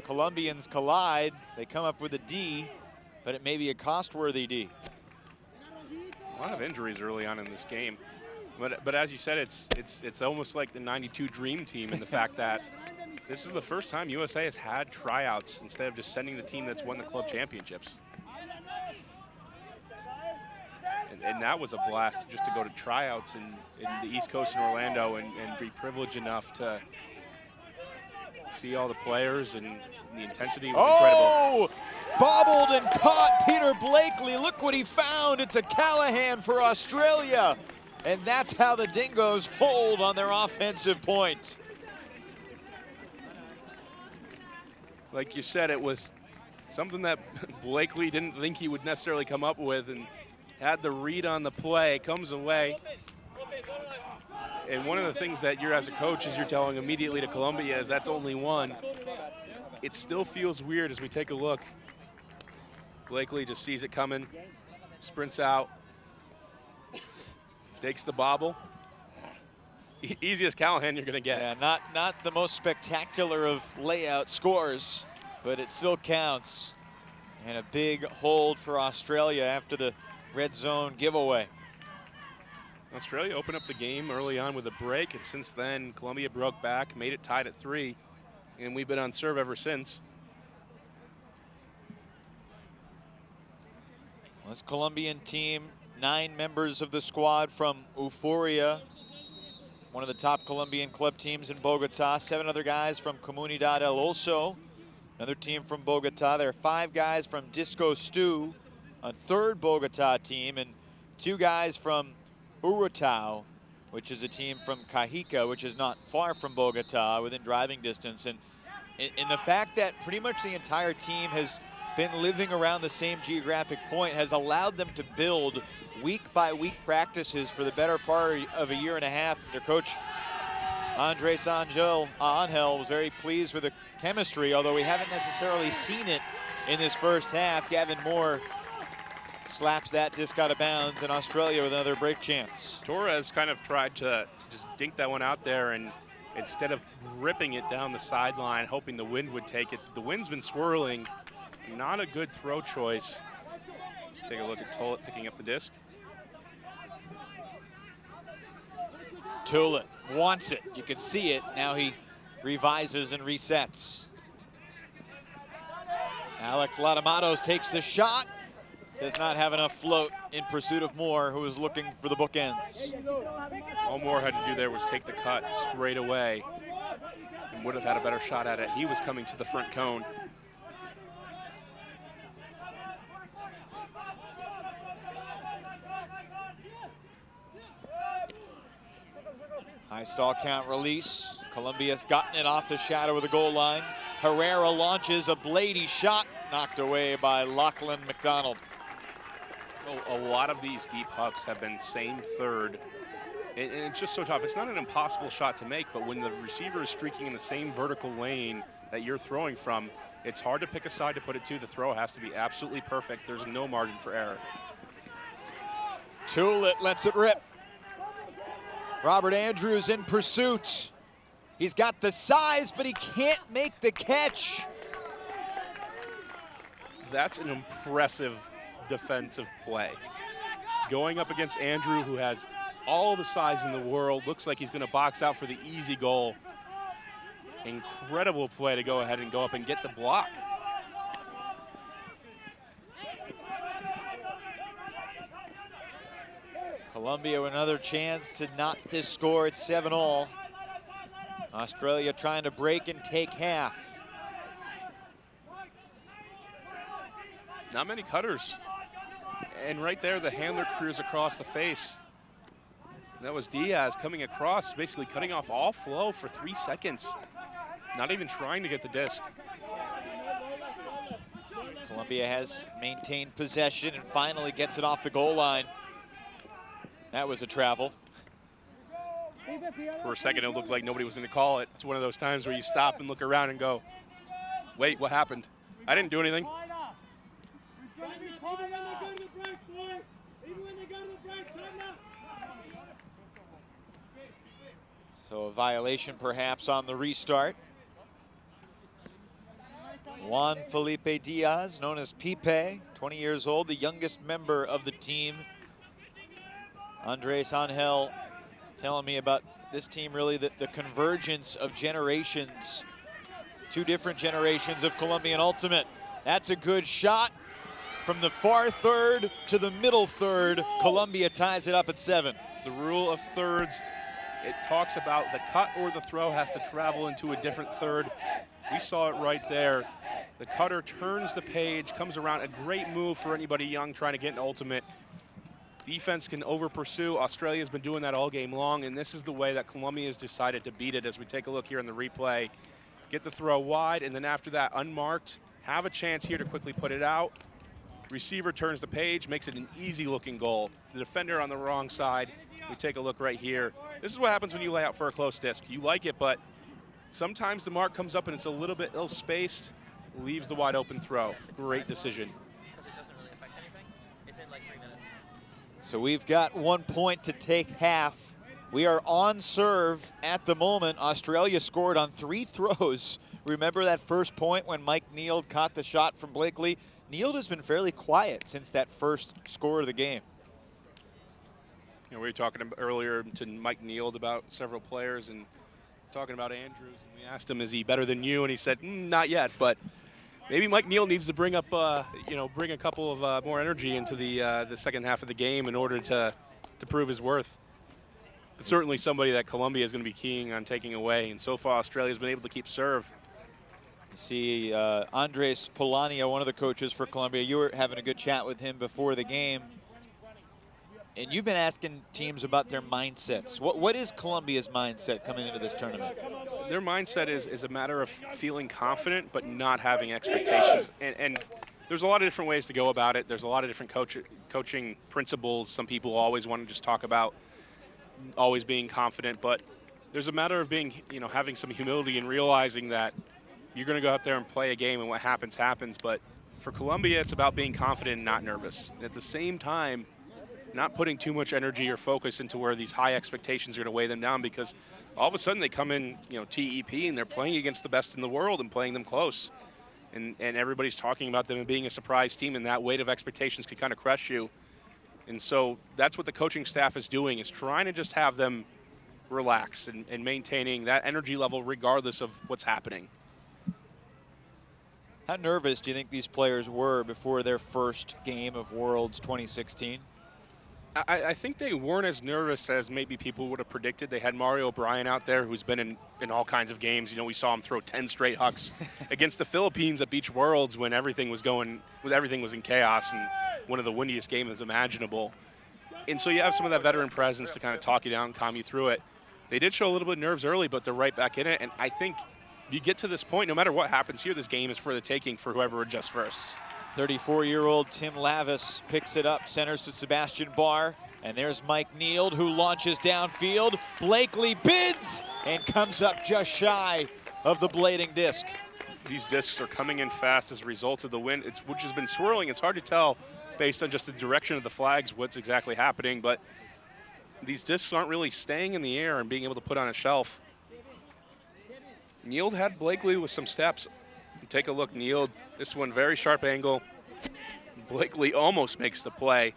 Colombians collide. They come up with a D, but it may be a cost-worthy D. A lot of injuries early on in this game. But as you said, it's almost like the '92 Dream Team in the fact that this is the first time USA has had tryouts instead of just sending the team that's won the club championships. And that was a blast just to go to tryouts in the East Coast in Orlando and be privileged enough to see all the players, and the intensity was incredible. Bobbled and caught Peter Blakely. Look what he found. It's a Callahan for Australia. And that's how the Dingoes hold on their offensive point. Like you said, it was something that Blakely didn't think he would necessarily come up with, and had the read on the play, comes away. And one of the things that you're, as a coach, is you're telling immediately to Colombia is that's only one. It still feels weird as we take a look. Blakely just sees it coming, sprints out, takes the bobble. Easiest Callahan you're gonna get. Yeah, not the most spectacular of layout scores, but it still counts. And a big hold for Australia after the red zone giveaway. Australia opened up the game early on with a break, and since then, Colombia broke back, made it tied at 3, and we've been on serve ever since. This Colombian team, 9 members of the squad from Euforia, one of the top Colombian club teams in Bogota. 7 other guys from Comunidad El Oso, another team from Bogota. There are 5 guys from Disco Stew, a 3rd Bogota team, and 2 guys from Urutau, which is a team from Cajica, which is not far from Bogota, within driving distance. And the fact that pretty much the entire team has been living around the same geographic point has allowed them to build week-by-week practices for the better part of a year and a half. Their coach, Andres Angel was very pleased with the chemistry, although we haven't necessarily seen it in this first half. Gavin Moore slaps that disc out of bounds, and Australia with another break chance. Torres kind of tried to just dink that one out there, and instead of ripping it down the sideline, hoping the wind would take it, the wind's been swirling. Not a good throw choice. Let's take a look at Tollett picking up the disc. Tulin wants it. You can see it. Now he revises and resets. Alex Latamatos takes the shot. Does not have enough float in pursuit of Moore, who is looking for the bookends. All Moore had to do there was take the cut straight away and would have had a better shot at it. He was coming to the front cone. High stall count release. Colombia's gotten it off the shadow of the goal line. Herrera launches a bladey shot, knocked away by Lachlan McDonald. A lot of these deep hucks have been same third, and it's just so tough. It's not an impossible shot to make, but when the receiver is streaking in the same vertical lane that you're throwing from, it's hard to pick a side to put it to. The throw has to be absolutely perfect. There's no margin for error. Tulit lets it rip. Robert Andrews in pursuit. He's got the size, but he can't make the catch. That's an impressive defensive play. Going up against Andrew, who has all the size in the world, looks like he's going to box out for the easy goal. Incredible play to go ahead and go up and get the block. Colombia with another chance to knot this score at 7-all. Australia trying to break and take half. Not many cutters. And right there, the handler clears across the face. That was Diaz coming across, basically cutting off all flow for 3 seconds. Not even trying to get the disc. Colombia has maintained possession and finally gets it off the goal line. That was a travel. For a second, it looked like nobody was going to call it. It's one of those times where you stop and look around and go, wait, what happened? I didn't do anything. So a violation perhaps on the restart. Juan Felipe Diaz, known as Pipe, 20 years old, the youngest member of the team. Andres Angel telling me about this team, really the convergence of generations. 2 different generations of Colombian Ultimate. That's a good shot from the far third to the middle third. Colombia ties it up at 7. The rule of thirds, it talks about the cut or the throw has to travel into a different third. We saw it right there. The cutter turns the page, comes around. A great move for anybody young trying to get an ultimate. Defense can over-pursue. Australia's been doing that all game long, and this is the way that Colombia has decided to beat it as we take a look here in the replay. Get the throw wide, and then after that, unmarked, have a chance here to quickly put it out. Receiver turns the page, makes it an easy-looking goal. The defender on the wrong side. We take a look right here. This is what happens when you lay out for a close disc. You like it, but sometimes the mark comes up and it's a little bit ill-spaced, leaves the wide-open throw. Great decision. Because it doesn't really affect anything. It's in like 3 minutes. So we've got 1 point to take half. We are on serve at the moment. Australia scored on 3 throws. Remember that first point when Mike Neild caught the shot from Blakely? Neild has been fairly quiet since that first score of the game. You know, we were talking earlier to Mike Neild about several players and talking about Andrews, and we asked him, is he better than you? And he said, not yet, but maybe Mike Neild needs to bring up, bring a couple of more energy into the second half of the game in order to prove his worth. But certainly somebody that Colombia is going to be keying on taking away, and so far Australia's been able to keep serve. You see Andres Polania, one of the coaches for Colombia. You were having a good chat with him before the game. And you've been asking teams about their mindsets. What is Colombia's mindset coming into this tournament? Their mindset is a matter of feeling confident but not having expectations. And there's a lot of different ways to go about it. There's a lot of different coaching principles. Some people always want to just talk about always being confident, but there's a matter of being, having some humility and realizing that you're going to go out there and play a game and what happens, happens. But for Colombia, it's about being confident and not nervous. And at the same time, not putting too much energy or focus into where these high expectations are going to weigh them down, because all of a sudden they come in, TEP, and they're playing against the best in the world and playing them close. And everybody's talking about them being a surprise team, and that weight of expectations can kind of crush you. And so that's what the coaching staff is doing, is trying to just have them relax and maintaining that energy level regardless of what's happening. How nervous do you think these players were before their first game of Worlds 2016? I think they weren't as nervous as maybe people would have predicted. They had Mario O'Brien out there, who's been in all kinds of games. You know, we saw him throw 10 straight hucks against the Philippines at Beach Worlds when everything was in chaos and one of the windiest games imaginable. And so you have some of that veteran presence to kind of talk you down, calm you through it. They did show a little bit of nerves early, but they're right back in it. And I think you get to this point, no matter what happens here, this game is for the taking for whoever adjusts first. 34-year-old Tim Lavis picks it up, centers to Sebastian Barr, and there's Mike Neild, who launches downfield. Blakely bids and comes up just shy of the blading disc. These discs are coming in fast as a result of the wind, which has been swirling. It's hard to tell based on just the direction of the flags what's exactly happening, but these discs aren't really staying in the air and being able to put on a shelf. Neild had Blakely with some steps. Take a look, Neild. This one, very sharp angle. Blakely almost makes the play.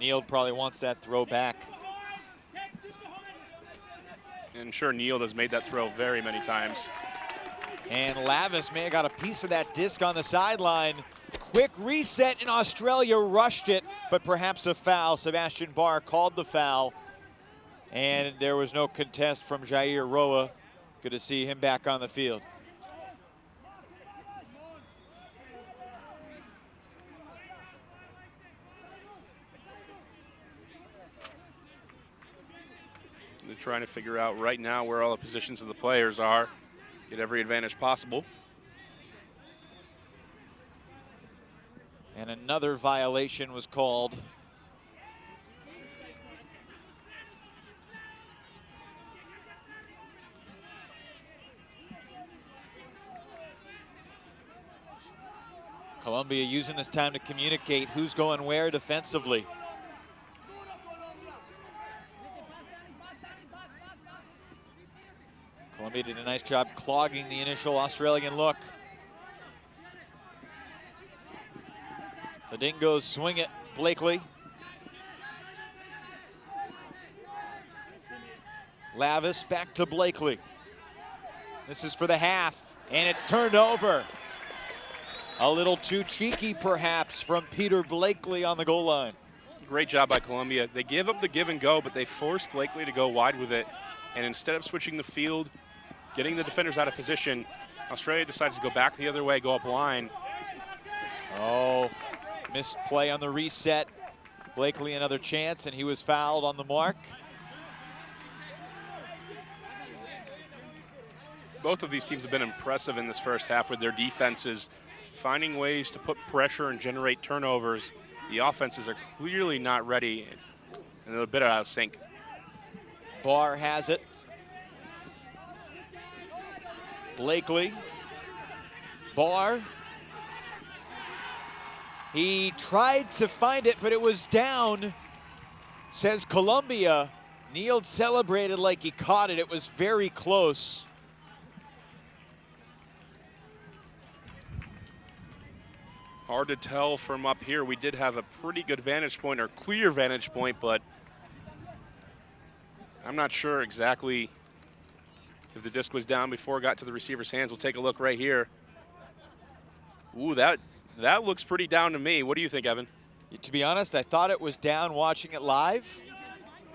Neild probably wants that throw back. And I'm sure Neild has made that throw very many times. And Lavis may have got a piece of that disc on the sideline. Quick reset, and Australia rushed it, but perhaps a foul. Sebastian Barr called the foul, and there was no contest from Jair Roa. Good to see him back on the field. They're trying to figure out right now where all the positions of the players are, get every advantage possible. And another violation was called. Colombia using this time to communicate who's going where defensively. Colombia did a nice job clogging the initial Australian look. The Dingoes swing it, Blakely. Lavis back to Blakely. This is for the half, and it's turned over. A little too cheeky, perhaps, from Peter Blakely on the goal line. Great job by Colombia. They give up the give and go, but they forced Blakely to go wide with it. And instead of switching the field, getting the defenders out of position, Australia decides to go back the other way, go up line. Oh, missed play on the reset. Blakely another chance, and he was fouled on the mark. Both of these teams have been impressive in this first half with their defenses, finding ways to put pressure and generate turnovers. The offenses are clearly not ready, and they're a bit out of sync. Barr has it. Blakely. Barr. He tried to find it, but it was down, says Colombia. Neild celebrated like he caught it. It was very close. Hard to tell from up here. We did have a pretty good vantage point, or clear vantage point, but I'm not sure exactly if the disc was down before it got to the receiver's hands. We'll take a look right here. Ooh, that looks pretty down to me. What do you think, Evan? To be honest, I thought it was down watching it live.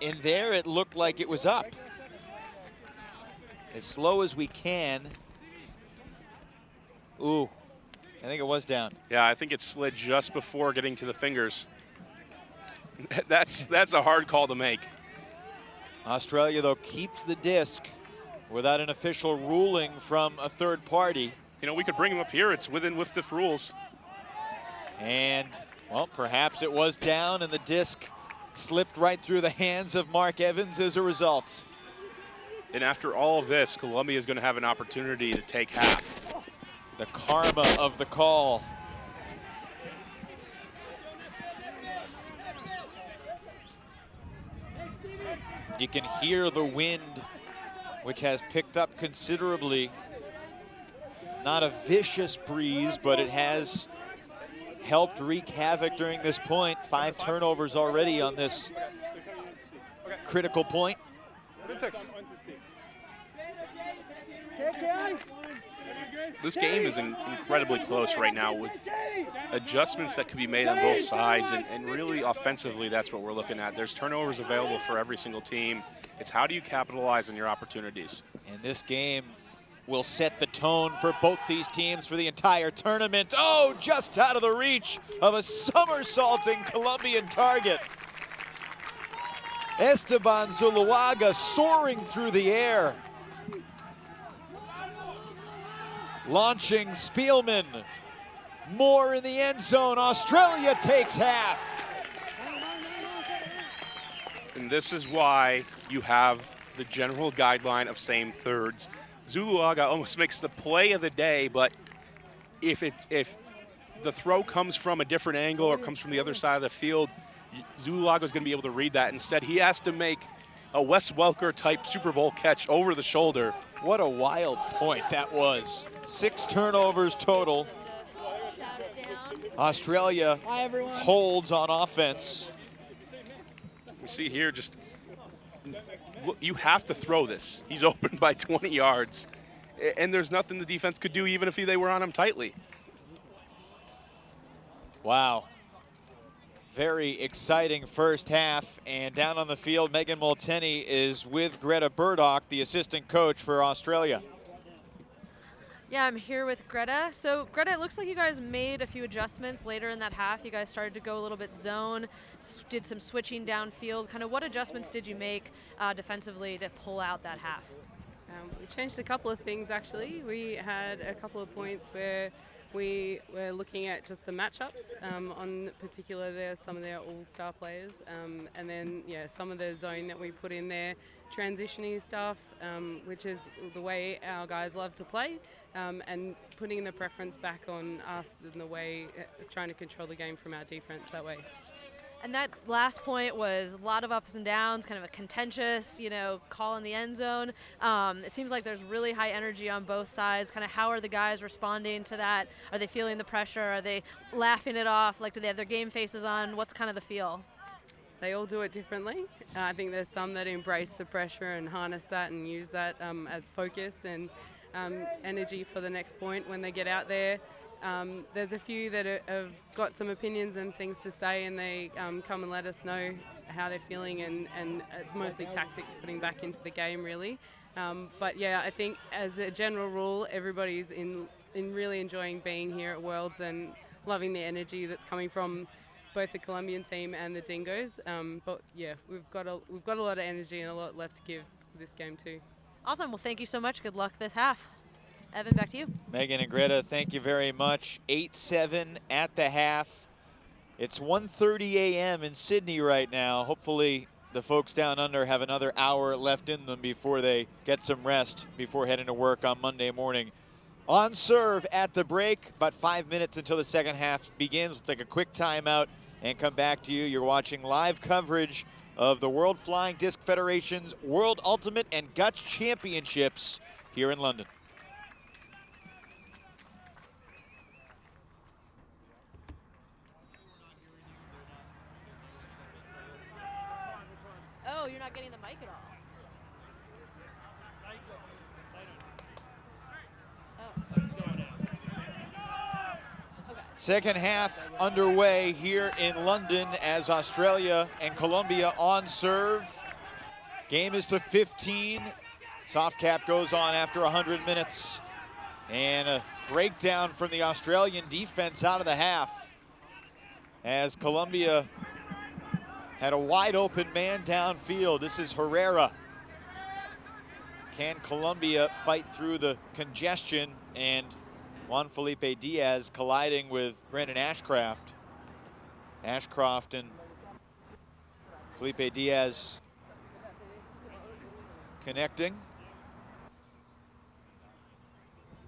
In there, it looked like it was up. As slow as we can. Ooh, I think it was down. Yeah, I think it slid just before getting to the fingers. That's a hard call to make. Australia, though, keeps the disc without an official ruling from a third party. You know, we could bring him up here. It's within WIFDF rules. And, well, perhaps it was down and the disc slipped right through the hands of Mark Evans as a result. And after all of this, Colombia is going to have an opportunity to take half. The karma of the call. You can hear the wind, which has picked up considerably. Not a vicious breeze, but it has helped wreak havoc during this point. 5 turnovers already on this critical point. Good 6. This game is incredibly close right now with adjustments that could be made on both sides, and really offensively, that's what we're looking at. There's turnovers available for every single team. It's how do you capitalize on your opportunities? And this game will set the tone for both these teams for the entire tournament. Oh, just out of the reach of a somersaulting Colombian target. Esteban Zuluaga soaring through the air. Launching Spielman. More in the end zone. Australia takes half. And this is why you have the general guideline of same thirds. Zuluaga almost makes the play of the day, but if the throw comes from a different angle or comes from the other side of the field, Zuluaga is going to be able to read that. Instead, he has to make a Wes Welker type Super Bowl catch over the shoulder. What a wild point that was. 6 turnovers total. Australia holds on offense. We see here just, you have to throw this. He's open by 20 yards. And there's nothing the defense could do even if they were on him tightly. Wow. Very exciting first half, and down on the field, Megan Multeney is with Greta Burdock, the assistant coach for Australia. Yeah, I'm here with Greta. So Greta, it looks like you guys made a few adjustments later in that half. You guys started to go a little bit zone, did some switching downfield. Kind of what adjustments did you make defensively to pull out that half? We changed a couple of things actually. We had a couple of points where we were looking at just the matchups. On particular, there some of their all-star players, and then some of the zone that we put in there, transitioning stuff, which is the way our guys love to play, and putting the preference back on us in the way trying to control the game from our defense that way. And that last point was a lot of ups and downs, kind of a contentious, call in the end zone. It seems like there's really high energy on both sides. Kind of how are the guys responding to that? Are they feeling the pressure? Are they laughing it off? Like, do they have their game faces on? What's kind of the feel? They all do it differently. I think there's some that embrace the pressure and harness that and use that as focus and energy for the next point when they get out there. There's a few that have got some opinions and things to say, and they come and let us know how they're feeling, and it's mostly tactics putting back into the game really. But yeah, I think as a general rule, everybody's in really enjoying being here at Worlds and loving the energy that's coming from both the Colombian team and the Dingoes. But yeah, we've got a lot of energy and a lot left to give this game too. Awesome. Well, thank you so much. Good luck this half. Evan, back to you. Megan and Greta, thank you very much. 8-7 at the half. It's 1:30 a.m. in Sydney right now. Hopefully the folks down under have another hour left in them before they get some rest before heading to work on Monday morning. On serve at the break, about 5 minutes until the second half begins. We'll take a quick timeout and come back to you. You're watching live coverage of the World Flying Disc Federation's World Ultimate and Guts Championships here in London. Oh, you're not getting the mic at all. Second half underway here in London as Australia and Colombia on serve. Game is to 15. Soft cap goes on after 100 minutes. And a breakdown from the Australian defense out of the half as Colombia had a wide open man downfield. This is Herrera. Can Colombia fight through the congestion? And Juan Felipe Diaz colliding with Brandon Ashcraft. Ashcroft and Felipe Diaz connecting.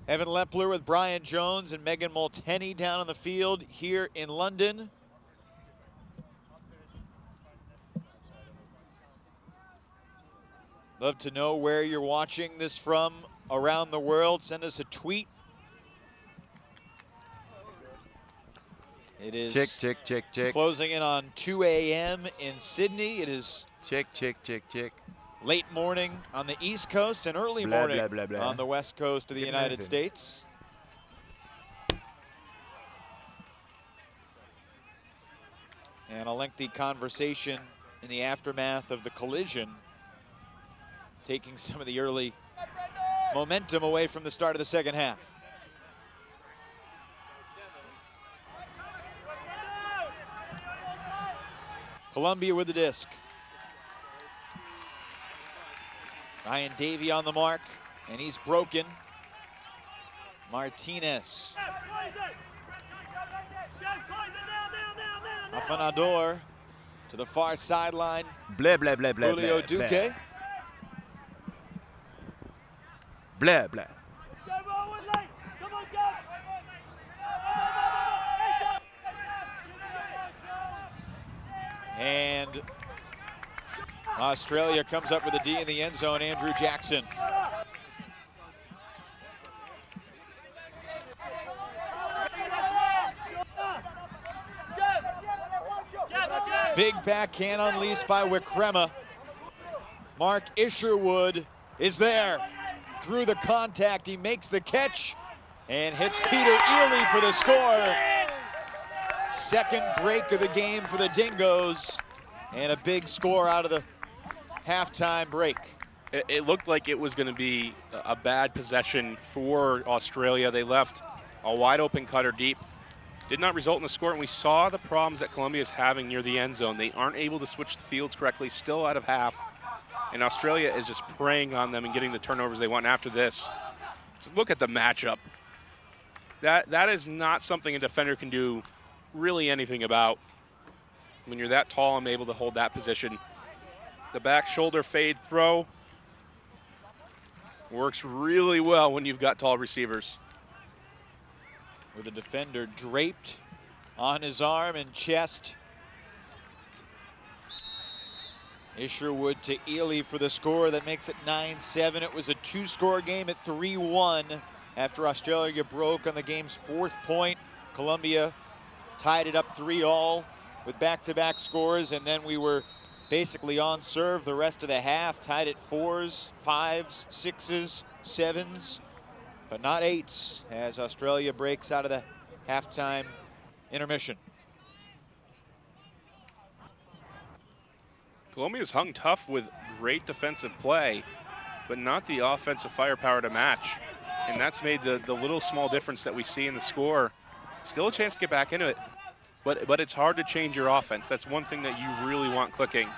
Evan Lepler with Brian Jones and Megan Multeney down on the field here in London. Love to know where you're watching this from around the world. Send us a tweet. It is check. Closing in on 2 a.m. in Sydney. It is Check. late morning on the East Coast and early morning on the West Coast of the United States. And a lengthy conversation in the aftermath of the collision, taking some of the early momentum away from the start of the second half. Colombia with the disc. Ryan Davey on the mark, and he's broken. Martinez. Afanador to the far sideline. Blah, blah, blah, blah, Julio blah, Duque. Blah, blah. And Australia comes up with a D in the end zone, Andrew Jackson. Big backhand unleashed by Wikrema. Mark Isherwood is there. Through the contact, he makes the catch and hits Peter Ely for the score. Second break of the game for the Dingoes, and a big score out of the halftime break. It looked like it was going to be a bad possession for Australia. They left a wide open cutter deep. Did not result in a score, and we saw the problems that Colombia is having near the end zone. They aren't able to switch the fields correctly, still out of half. And Australia is just preying on them and getting the turnovers they want after this. Just look at the matchup. That is not something a defender can do really anything about. When you're that tall and able to hold that position. The back shoulder fade throw works really well when you've got tall receivers. With the defender draped on his arm and chest. Isherwood to Ely for the score that makes it 9-7. It was a two-score game at 3-1 after Australia broke on the game's fourth point. Colombia tied it up 3-all with back-to-back scores, and then we were basically on serve the rest of the half, tied at 4s, 5s, 6s, 7s, but not 8s as Australia breaks out of the halftime intermission. Colombia's hung tough with great defensive play, but not the offensive firepower to match. And that's made the little small difference that we see in the score. Still a chance to get back into it, but it's hard to change your offense. That's one thing that you really want clicking.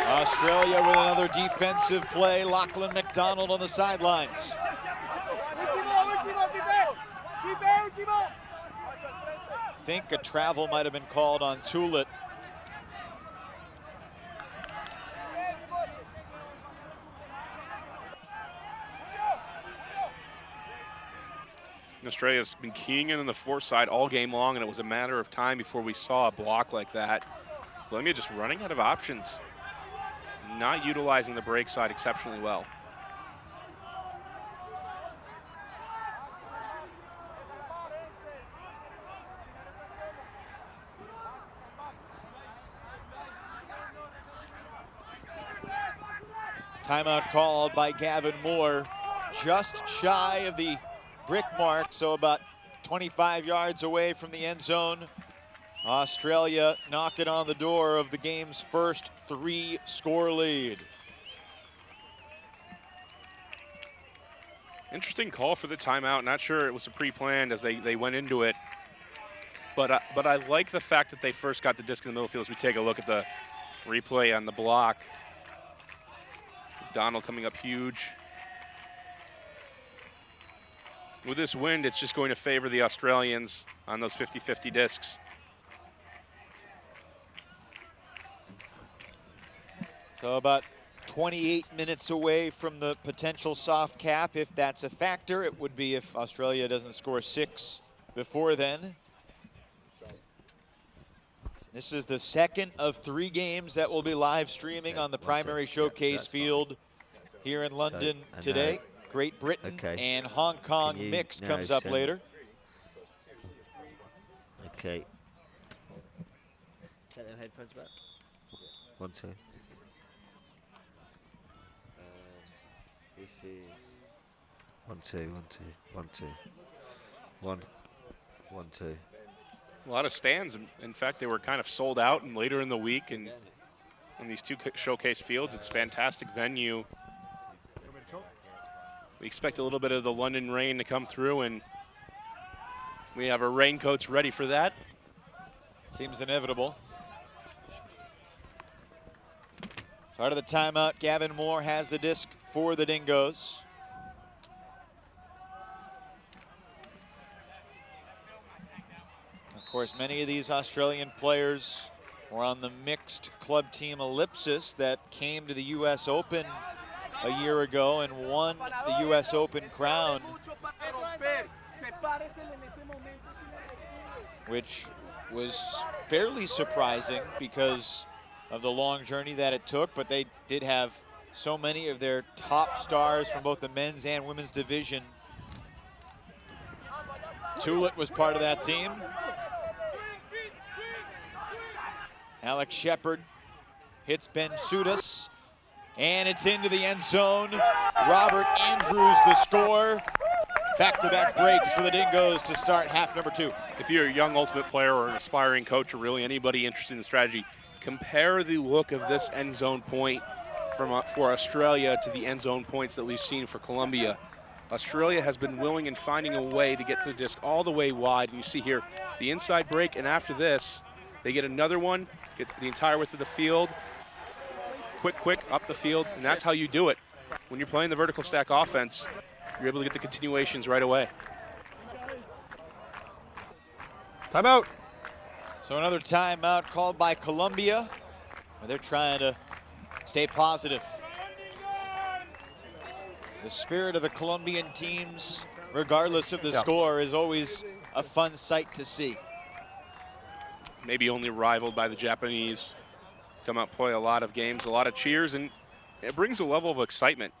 Australia with another defensive play. Lachlan McDonald on the sidelines. I think a travel might have been called on Tulit. Australia's been keying in on the force side all game long, and it was a matter of time before we saw a block like that. Colombia just running out of options, not utilizing the break side exceptionally well. Timeout called by Gavin Moore, just shy of the brick mark, so about 25 yards away from the end zone. Australia knocking on the door of the game's first 3-score lead. Interesting call for the timeout. Not sure it was a pre-planned as they went into it. But I like the fact that they first got the disc in the middle field as we take a look at the replay on the block. Donald coming up huge. With this wind, it's just going to favor the Australians on those 50-50 discs. So about 28 minutes away from the potential soft cap. If that's a factor, it would be if Australia doesn't score 6 before then. This is the second of 3 games that will be live streaming on the primary showcase field here in London today. Great Britain and Hong Kong mixed comes up later. Okay. Take them headphones back. 1, 2. This is 1, 2, 1, 2, 1, 2. 1, 1, 2. A lot of stands. In fact, they were kind of sold out, and later in the week, and in these two showcase fields, it's a fantastic venue. We expect a little bit of the London rain to come through, and we have our raincoats ready for that. Seems inevitable. So out of the timeout, Gavin Moore has the disc for the Dingoes. Of course, many of these Australian players were on the mixed club team Ellipsis that came to the US Open a year ago and won the US Open crown, which was fairly surprising because of the long journey that it took, but they did have so many of their top stars from both the men's and women's division. Tulit was part of that team. Alex Shepard hits Ben Sudas, and it's into the end zone. Robert Andrews the score. Back-to-back breaks for the Dingoes to start half number 2. If you're a young Ultimate player or an aspiring coach or really anybody interested in the strategy, compare the look of this end zone point for Australia to the end zone points that we've seen for Colombia. Australia has been willing and finding a way to get to the disc all the way wide. And you see here the inside break, and after this, they get another one, get the entire width of the field, quick, up the field, and that's how you do it. When you're playing the vertical stack offense, you're able to get the continuations right away. Timeout. So another timeout called by Colombia, where they're trying to stay positive. The spirit of the Colombian teams, regardless of the score, is always a fun sight to see. Maybe only rivaled by the Japanese. Come out, play a lot of games, a lot of cheers, and it brings a level of excitement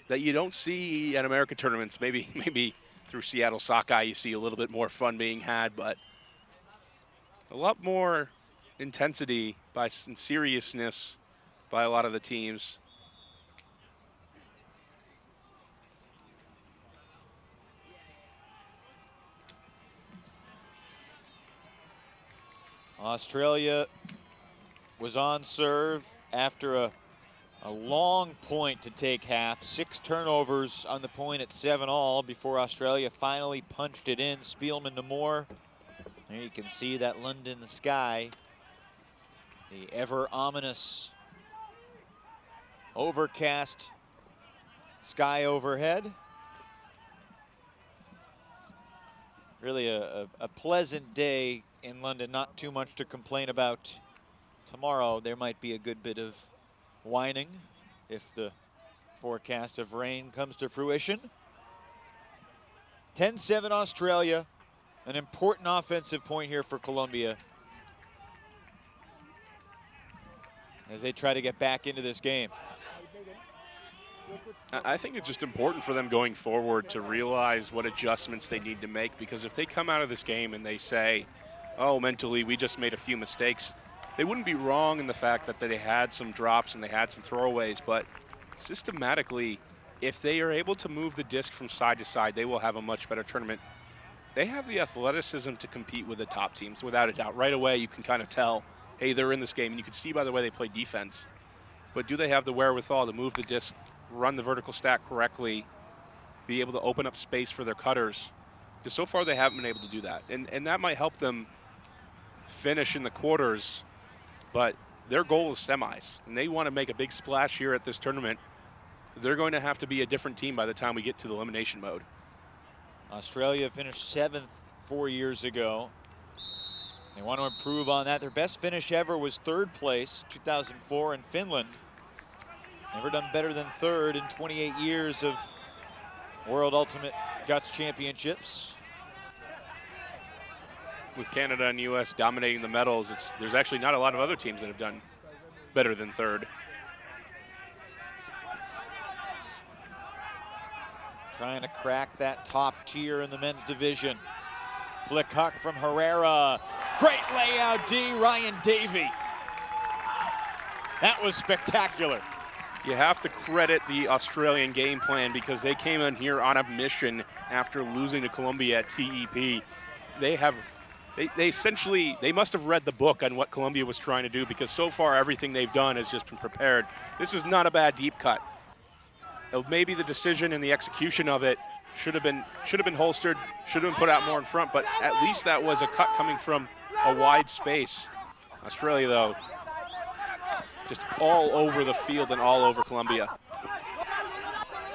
that you don't see at American tournaments. Maybe through Seattle Sockeye you see a little bit more fun being had, but a lot more intensity and seriousness by a lot of the teams. Australia was on serve after a long point to take half. 6 turnovers on the point at 7-all before Australia finally punched it in. Spielman to Moore. There you can see that London sky. The ever ominous overcast sky overhead. Really a pleasant day in London, not too much to complain about. Tomorrow there might be a good bit of whining if the forecast of rain comes to fruition. 10-7 Australia, an important offensive point here for Colombia as they try to get back into this game. I think it's just important for them going forward to realize what adjustments they need to make, because if they come out of this game and they say, oh, mentally we just made a few mistakes, they wouldn't be wrong in the fact that they had some drops and they had some throwaways, but systematically, if they are able to move the disc from side to side, they will have a much better tournament. They have the athleticism to compete with the top teams, without a doubt. Right away, you can kind of tell, hey, they're in this game, and you can see by the way they play defense. But do they have the wherewithal to move the disc, run the vertical stack correctly, be able to open up space for their cutters? Because so far they haven't been able to do that. And that might help them finish in the quarters, but their goal is semis, and they want to make a big splash here at this tournament. They're going to have to be a different team by the time we get to the elimination mode. Australia finished 7th 4 years ago. They want to improve on that. Their best finish ever was 3rd place, 2004 in Finland. Never done better than 3rd in 28 years of World Ultimate Guts Championships. With Canada and US dominating the medals, there's actually not a lot of other teams that have done better than 3rd. Trying to crack that top tier in the men's division. Flick Huck from Herrera. Great layout D, Ryan Davey. That was spectacular. You have to credit the Australian game plan because they came in here on a mission after losing to Colombia at TEP. They essentially must have read the book on what Colombia was trying to do, because so far everything they've done has just been prepared. This is not a bad deep cut. Maybe the decision and the execution of it should have been holstered, should have been put out more in front, but at least that was a cut coming from a wide space. Australia, though, just all over the field and all over Colombia.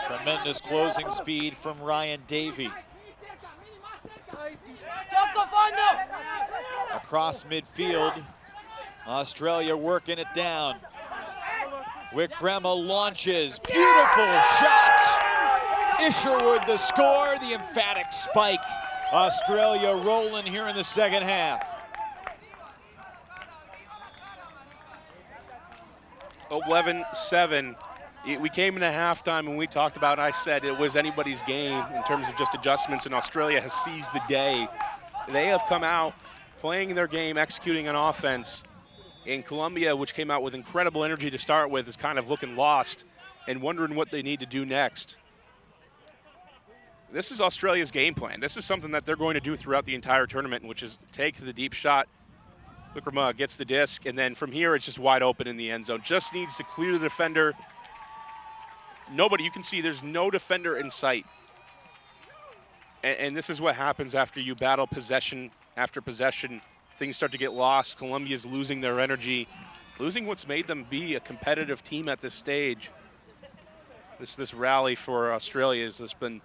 Tremendous closing speed from Ryan Davey. Across midfield, Australia working it down. Wikrema launches, beautiful shot. Isherwood the score, the emphatic spike. Australia rolling here in the second half. 11-7. We came into halftime and we talked about, I said it was anybody's game in terms of just adjustments, and Australia has seized the day. They have come out playing their game, executing on offense. In Colombia, which came out with incredible energy to start with, is kind of looking lost and wondering what they need to do next. This is Australia's game plan. This is something that they're going to do throughout the entire tournament, which is take the deep shot. Wikrema gets the disc, and then from here it's just wide open in the end zone. Just needs to clear the defender. Nobody, you can see there's no defender in sight. And this is what happens after you battle possession after possession. Things start to get lost. Colombia's losing their energy, losing what's made them be a competitive team at this stage. This rally for Australia has just been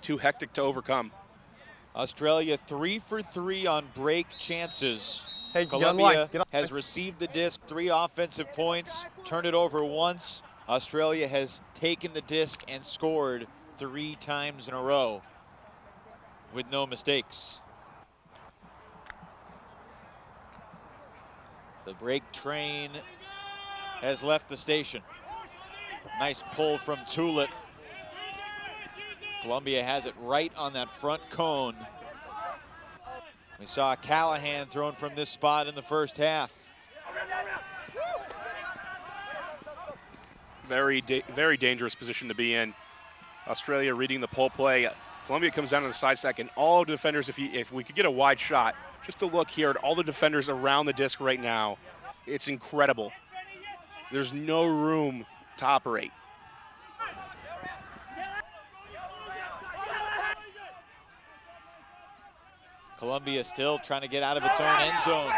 too hectic to overcome. Australia 3 for 3 on break chances. Hey, Colombia has received the disc, 3 offensive points, turned it over once. Australia has taken the disc and scored 3 times in a row with no mistakes. The break train has left the station. Nice pull from Tulit. Colombia has it right on that front cone. We saw Callahan thrown from this spot in the first half. Very dangerous position to be in. Australia reading the pull play. Colombia comes down to the side stack, and all defenders, if we could get a wide shot, just to look here at all the defenders around the disc right now, it's incredible. There's no room to operate. Colombia still trying to get out of its own end zone.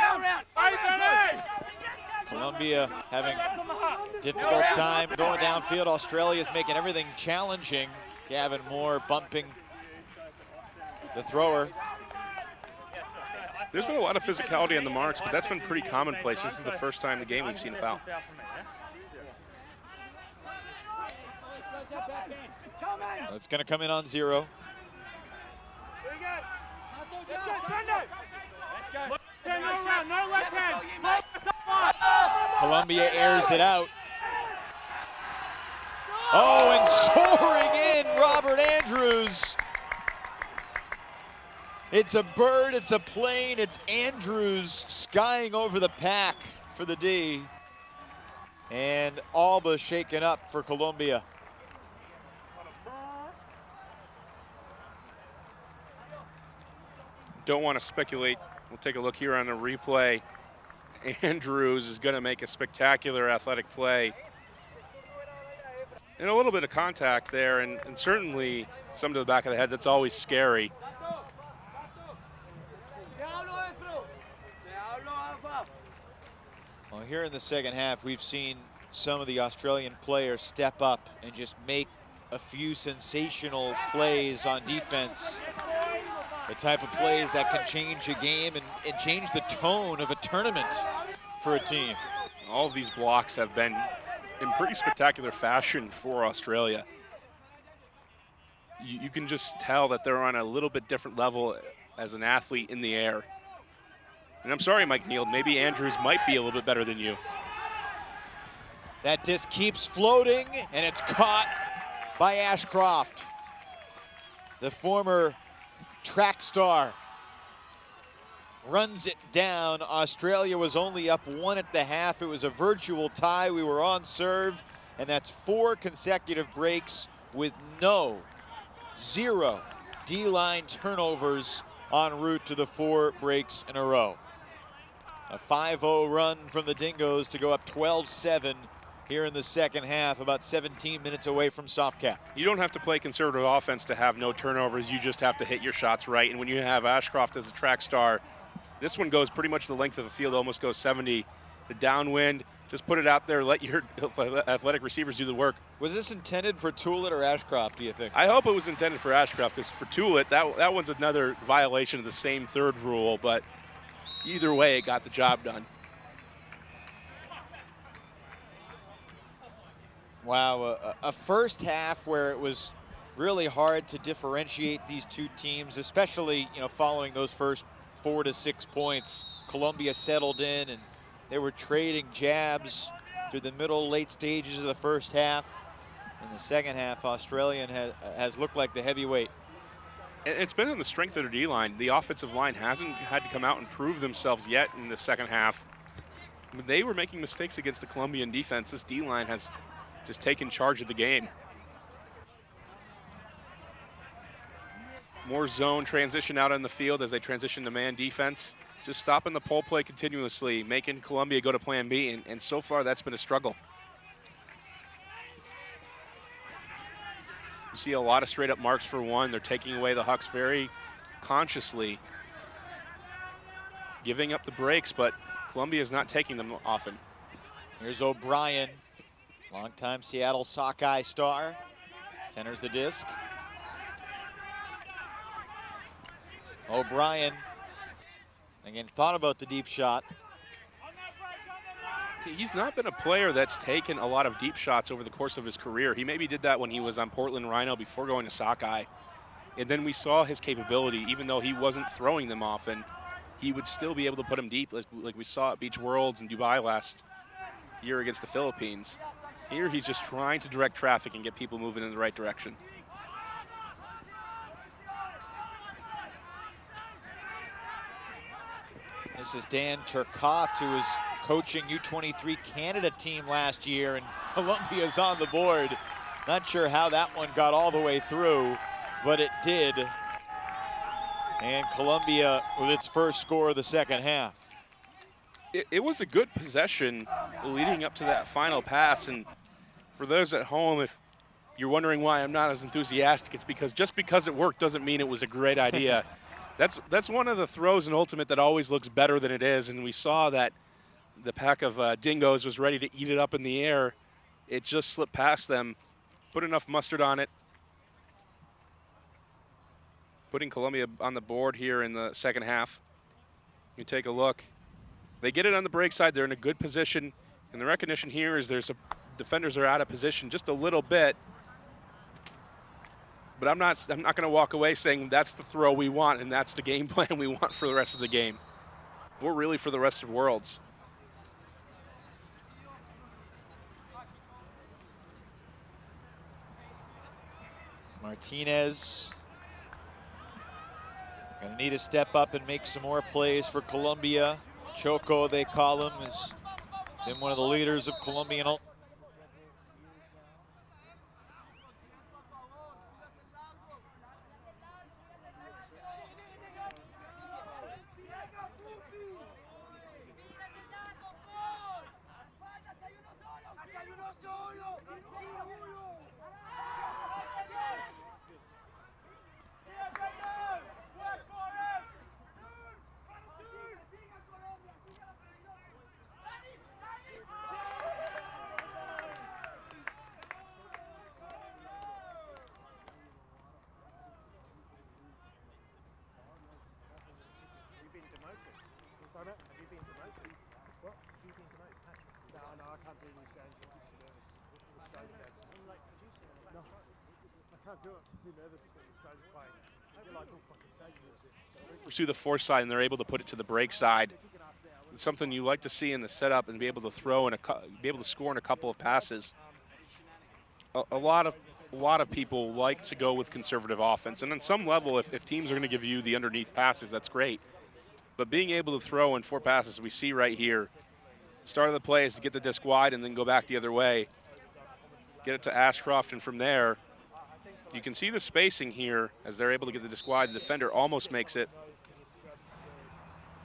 Colombia having a difficult time going downfield. Australia's making everything challenging. Gavin Moore bumping the thrower. There's been a lot of physicality on the marks, but that's been pretty commonplace. This is the first time in the game we've seen a foul. It's going to come in on 0. Colombia airs it out. Oh, and soaring in, Robert Andrews. It's a bird, it's a plane, it's Andrews skying over the pack for the D. And Alba shaken up for Colombia. Don't want to speculate. We'll take a look here on the replay. Andrews is going to make a spectacular athletic play. And a little bit of contact there, and certainly some to the back of the head. That's always scary. Well, here in the second half, we've seen some of the Australian players step up and just make a few sensational plays on defense. The type of plays that can change a game and change the tone of a tournament for a team. All of these blocks have been in pretty spectacular fashion for Australia. You can just tell that they're on a little bit different level as an athlete in the air. And I'm sorry, Mike Neal, maybe Andrews might be a little bit better than you. That disc keeps floating, and it's caught by Ashcroft, the former track star. runs it down. Australia was only up 1 at the half. It was a virtual tie. We were on serve, and that's 4 consecutive breaks with zero D-line turnovers en route to the 4 breaks in a row. A 5-0 run from the Dingoes to go up 12-7 here in the second half, about 17 minutes away from soft cap. You don't have to play conservative offense to have no turnovers. You just have to hit your shots right. And when you have Ashcroft as a track star, this one goes pretty much the length of the field, almost goes 70. The downwind, just put it out there, let your athletic receivers do the work. Was this intended for Tullett or Ashcroft, do you think? I hope it was intended for Ashcroft, because for Tullett, that one's another violation of the same third rule, but either way, it got the job done. Wow, a first half where it was really hard to differentiate these two teams, especially, following those first 4 to 6 points. Colombia settled in and they were trading jabs through the middle, late stages of the first half. In the second half, Australian has looked like the heavyweight. It's been on the strength of their D-line. The offensive line hasn't had to come out and prove themselves yet in the second half. They were making mistakes against the Colombian defense. This D-line has just taken charge of the game. More zone transition out on the field as they transition to man defense. Just stopping the pole play continuously, making Colombia go to plan B, and so far that's been a struggle. You see a lot of straight up marks for one. They're taking away the Hucks very consciously, giving up the breaks, but Colombia is not taking them often. Here's O'Brien, longtime Seattle Sockeye star, centers the disc. O'Brien, again, thought about the deep shot. He's not been a player that's taken a lot of deep shots over the course of his career. He maybe did that when he was on Portland Rhino before going to Sockeye. And then we saw his capability, even though he wasn't throwing them often, he would still be able to put them deep, like we saw at Beach Worlds in Dubai last year against the Philippines. Here he's just trying to direct traffic and get people moving in the right direction. This is Dan Turcotte, who was coaching U23 Canada team last year, and Colombia's on the board. Not sure how that one got all the way through, but it did. And Colombia with its first score of the second half. It was a good possession leading up to that final pass, and for those at home, if you're wondering why I'm not as enthusiastic, it's because just because it worked doesn't mean it was a great idea. That's one of the throws in Ultimate that always looks better than it is, and we saw that the pack of dingoes was ready to eat it up in the air. It just slipped past them, put enough mustard on it, putting Colombia on the board here in the second half. You take a look. They get it on the break side. They're in a good position, and the recognition here is defenders are out of position just a little bit. But I'm not going to walk away saying that's the throw we want and that's the game plan we want for the rest of the game. We're really for the rest of Worlds. Martinez gonna need to step up and make some more plays for Colombia. Choco, they call him, has been one of the leaders of Colombian. Pursue the force side, and they're able to put it to the break side. It's something you like to see in the setup and be able to throw and be able to score in a couple of passes. A lot of people like to go with conservative offense, and on some level, if teams are going to give you the underneath passes, that's great. But being able to throw in 4 passes, we see right here, start of the play is to get the disc wide and then go back the other way. Get it to Ashcroft, and from there, you can see the spacing here as they're able to get the disc wide. The defender almost makes it.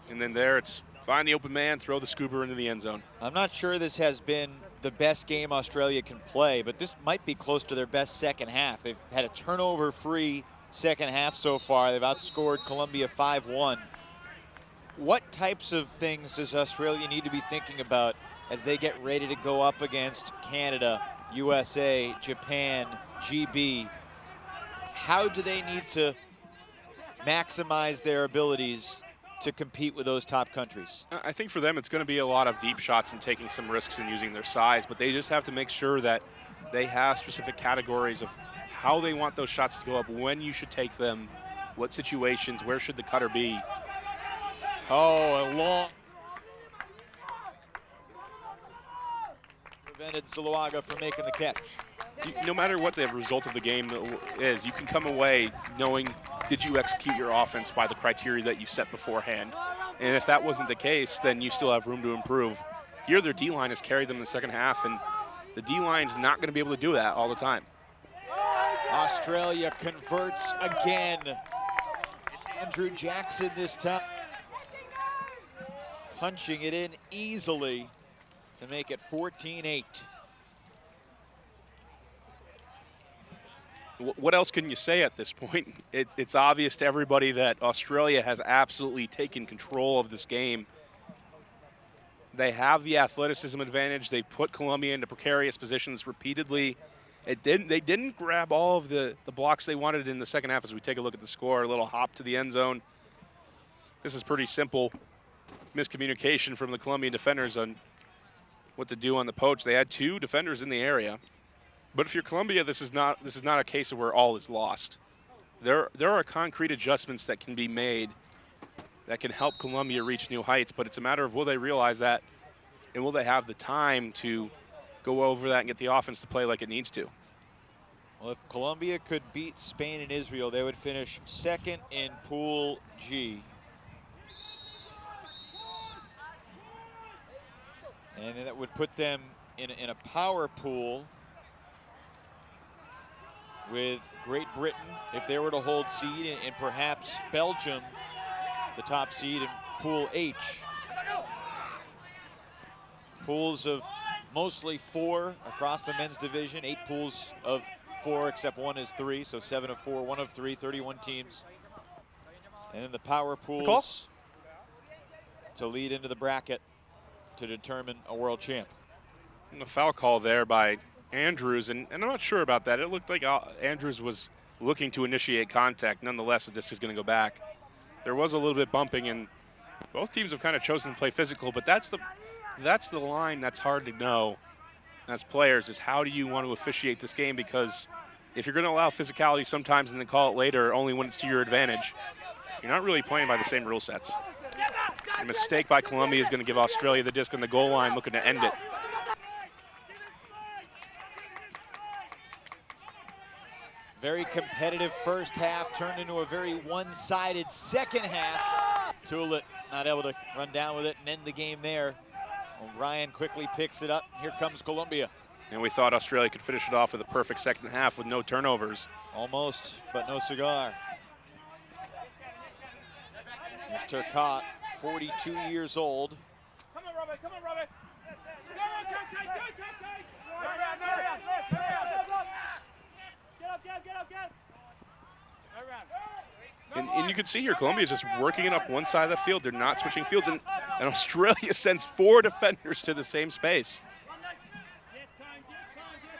And then there it's find the open man, throw the scooper into the end zone. I'm not sure this has been the best game Australia can play, but this might be close to their best second half. They've had a turnover-free second half so far. They've outscored Colombia 5-1. What types of things does Australia need to be thinking about as they get ready to go up against Canada, USA, Japan, GB? How do they need to maximize their abilities to compete with those top countries? I think for them it's going to be a lot of deep shots and taking some risks and using their size, but they just have to make sure that they have specific categories of how they want those shots to go up, when you should take them, what situations, where should the cutter be. Oh, a long. Prevented Zuluaga from making the catch. No matter what the result of the game is, you can come away knowing, did you execute your offense by the criteria that you set beforehand? And if that wasn't the case, then you still have room to improve. Here, their D-line has carried them in the second half, and the D-line's not going to be able to do that all the time. Australia converts again. It's Andrew Jackson this time. Punching it in easily to make it 14-8. What else can you say at this point? It's obvious to everybody that Australia has absolutely taken control of this game. They have the athleticism advantage. They put Colombia into precarious positions repeatedly. They didn't grab all of the blocks they wanted in the second half. As we take a look at the score, a little hop to the end zone. This is pretty simple miscommunication from the Colombian defenders on what to do on the poach. They had 2 defenders in the area. But if you're Colombia, this is not a case of where all is lost. There are concrete adjustments that can be made that can help Colombia reach new heights, but it's a matter of will they realize that, and will they have the time to go over that and get the offense to play like it needs to. Well, if Colombia could beat Spain and Israel, they would finish second in Pool G. And that would put them in a power pool with Great Britain, if they were to hold seed, and perhaps Belgium, the top seed in Pool H. Pools of mostly 4 across the men's division, 8 pools of 4, except one is 3, so 7 of 4, 1 of 3, 31 teams. And then the power pools to lead into the bracket to determine a world champ. And the foul call there by Andrews, and I'm not sure about that. It looked like Andrews was looking to initiate contact. Nonetheless, the disc is going to go back. There was a little bit bumping, and both teams have kind of chosen to play physical, but that's the line that's hard to know as players, is how do you want to officiate this game, because if you're going to allow physicality sometimes and then call it later only when it's to your advantage, you're not really playing by the same rule sets. A mistake by Colombia is going to give Australia the disc on the goal line, looking to end it. Very competitive first half turned into a very one-sided second half. Tulit not able to run down with it and end the game there. O'Brien quickly picks it up. Here comes Colombia. And we thought Australia could finish it off with a perfect second half with no turnovers. Almost, but no cigar. Here's Turcotte, 42 years old. Come on, Robert. Come on, Robert. Go, Kate. Get up. And you can see here, Colombia is just working it up one side of the field. They're not switching fields, and Australia sends 4 defenders to the same space.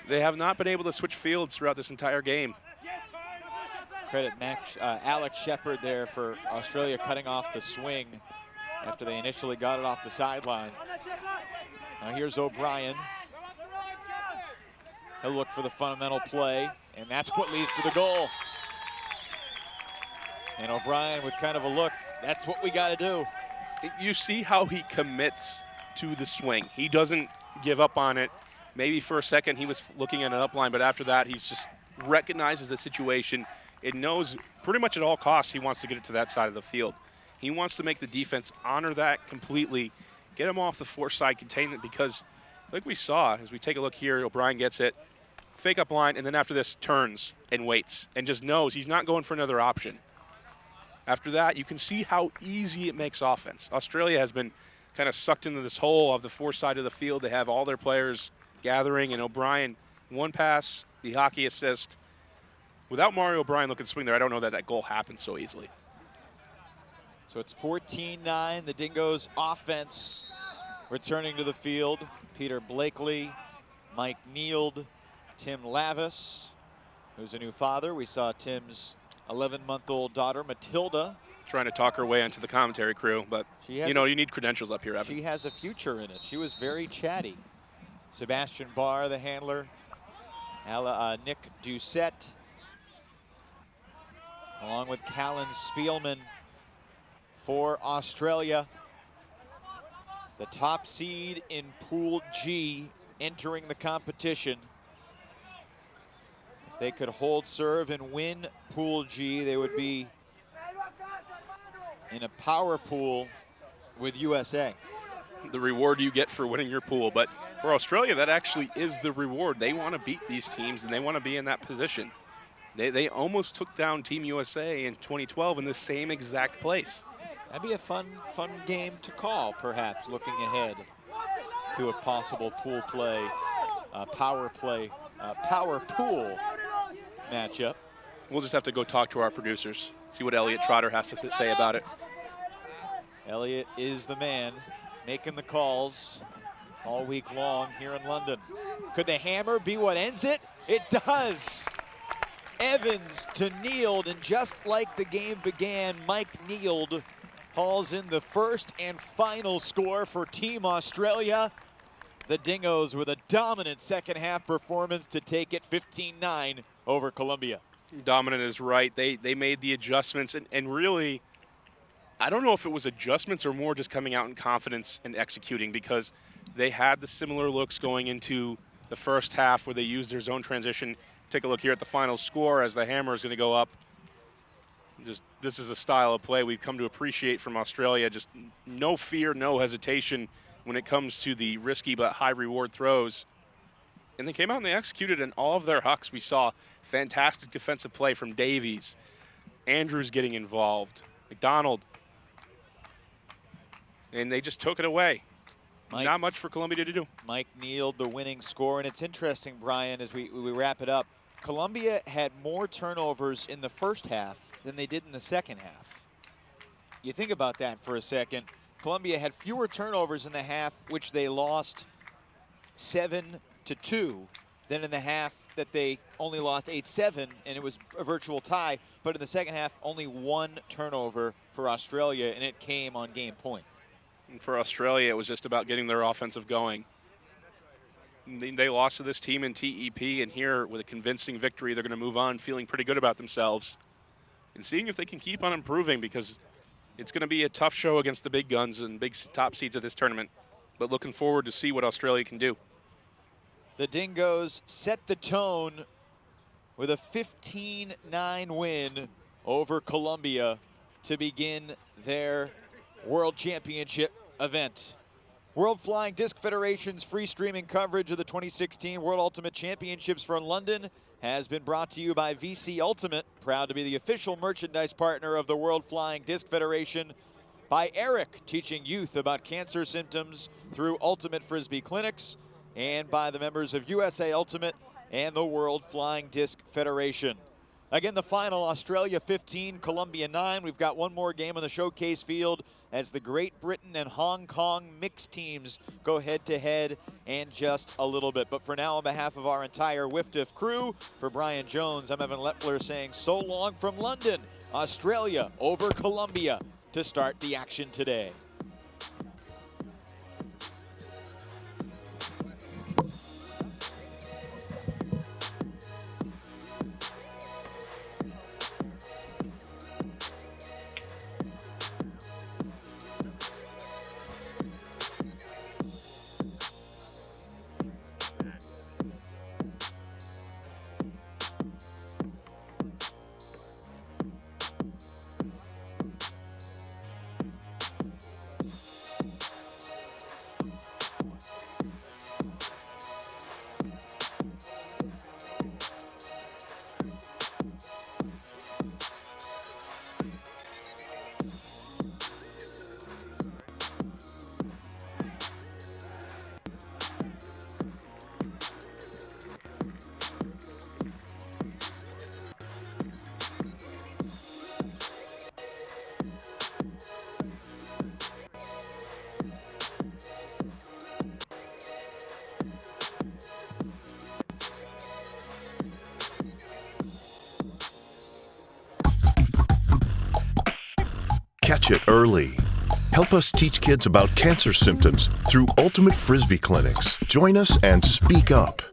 They have not been able to switch fields throughout this entire game. Credit Alex Shepard there for Australia cutting off the swing after they initially got it off the sideline. Now here's O'Brien. He'll look for the fundamental play, and that's what leads to the goal. And O'Brien with kind of a look, that's what we got to do. You see how he commits to the swing. He doesn't give up on it. Maybe for a second he was looking at an upline, but after that he's just recognizes the situation. It knows pretty much at all costs he wants to get it to that side of the field. He wants to make the defense honor that completely, get him off the force side, contain it, because like we saw, as we take a look here, O'Brien gets it, fake up line, and then after this turns and waits and just knows he's not going for another option. After that, you can see how easy it makes offense. Australia has been kind of sucked into this hole of the force side of the field. They have all their players gathering, and O'Brien, one pass, the hockey assist. Without Mario O'Brien looking to swing there, I don't know that that goal happened so easily. So it's 14-9, the Dingoes offense returning to the field. Peter Blakely, Mike Neild, Tim Lavis, who's a new father. We saw Tim's 11-month-old daughter, Matilda. Trying to talk her way into the commentary crew, but you know, you need credentials up here, Evan. She has a future in it. She was very chatty. Sebastian Barr, the handler. Nick Doucette, along with Callan Spielman for Australia. The top seed in Pool G entering the competition. If they could hold serve and win Pool G, they would be in a power pool with USA. The reward you get for winning your pool, but for Australia, that actually is the reward. They want to beat these teams, and they want to be in that position. They almost took down Team USA in 2012 in the same exact place. That'd be a fun game to call, perhaps, looking ahead to a possible pool play, power pool matchup. We'll just have to go talk to our producers, see what Elliot Trotter has to say about it. Elliot is the man making the calls all week long here in London. Could the hammer be what ends it? It does. Evans to Neild, and just like the game began, Mike Neild hauls in the first and final score for Team Australia. The Dingoes with a dominant second half performance to take it 15-9 over Colombia. Dominant is right. They made the adjustments, and really, I don't know if it was adjustments or more just coming out in confidence and executing, because they had the similar looks going into the first half where they used their zone transition. Take a look here at the final score as the hammer is going to go up. This is a style of play we've come to appreciate from Australia. Just no fear, no hesitation when it comes to the risky but high reward throws. And they came out and they executed in all of their hucks. We saw fantastic defensive play from Davies. Andrews getting involved. McDonald. And they just took it away. Not much for Colombia to do. Mike Neild, the winning score. And it's interesting, Brian, as we wrap it up, Colombia had more turnovers in the first half than they did in the second half. You think about that for a second. Colombia had fewer turnovers in the half, which they lost 7-2, than in the half that they only lost 8-7, and it was a virtual tie. But in the second half, only one turnover for Australia, and it came on game point. And for Australia, it was just about getting their offensive going. They lost to this team in TEP, and here with a convincing victory, they're going to move on feeling pretty good about themselves and seeing if they can keep on improving, because it's going to be a tough show against the big guns and big top seeds of this tournament. But looking forward to see what Australia can do. The Dingoes set the tone with a 15-9 win over Colombia to begin their World Championship event. World Flying Disc Federation's free streaming coverage of the 2016 World Ultimate Championships from London has been brought to you by VC Ultimate, proud to be the official merchandise partner of the World Flying Disc Federation, by Eric, teaching youth about cancer symptoms through Ultimate Frisbee clinics, and by the members of USA Ultimate and the World Flying Disc Federation. Again, the final, Australia 15, Colombia 9. We've got one more game on the showcase field as the Great Britain and Hong Kong mixed teams go head-to-head in just a little bit. But for now, on behalf of our entire WIFTIF crew, for Brian Jones, I'm Evan Lepler saying so long from London, Australia over Colombia to start the action today. catch it early. Help us teach kids about cancer symptoms through Ultimate Frisbee clinics. Join us and speak up.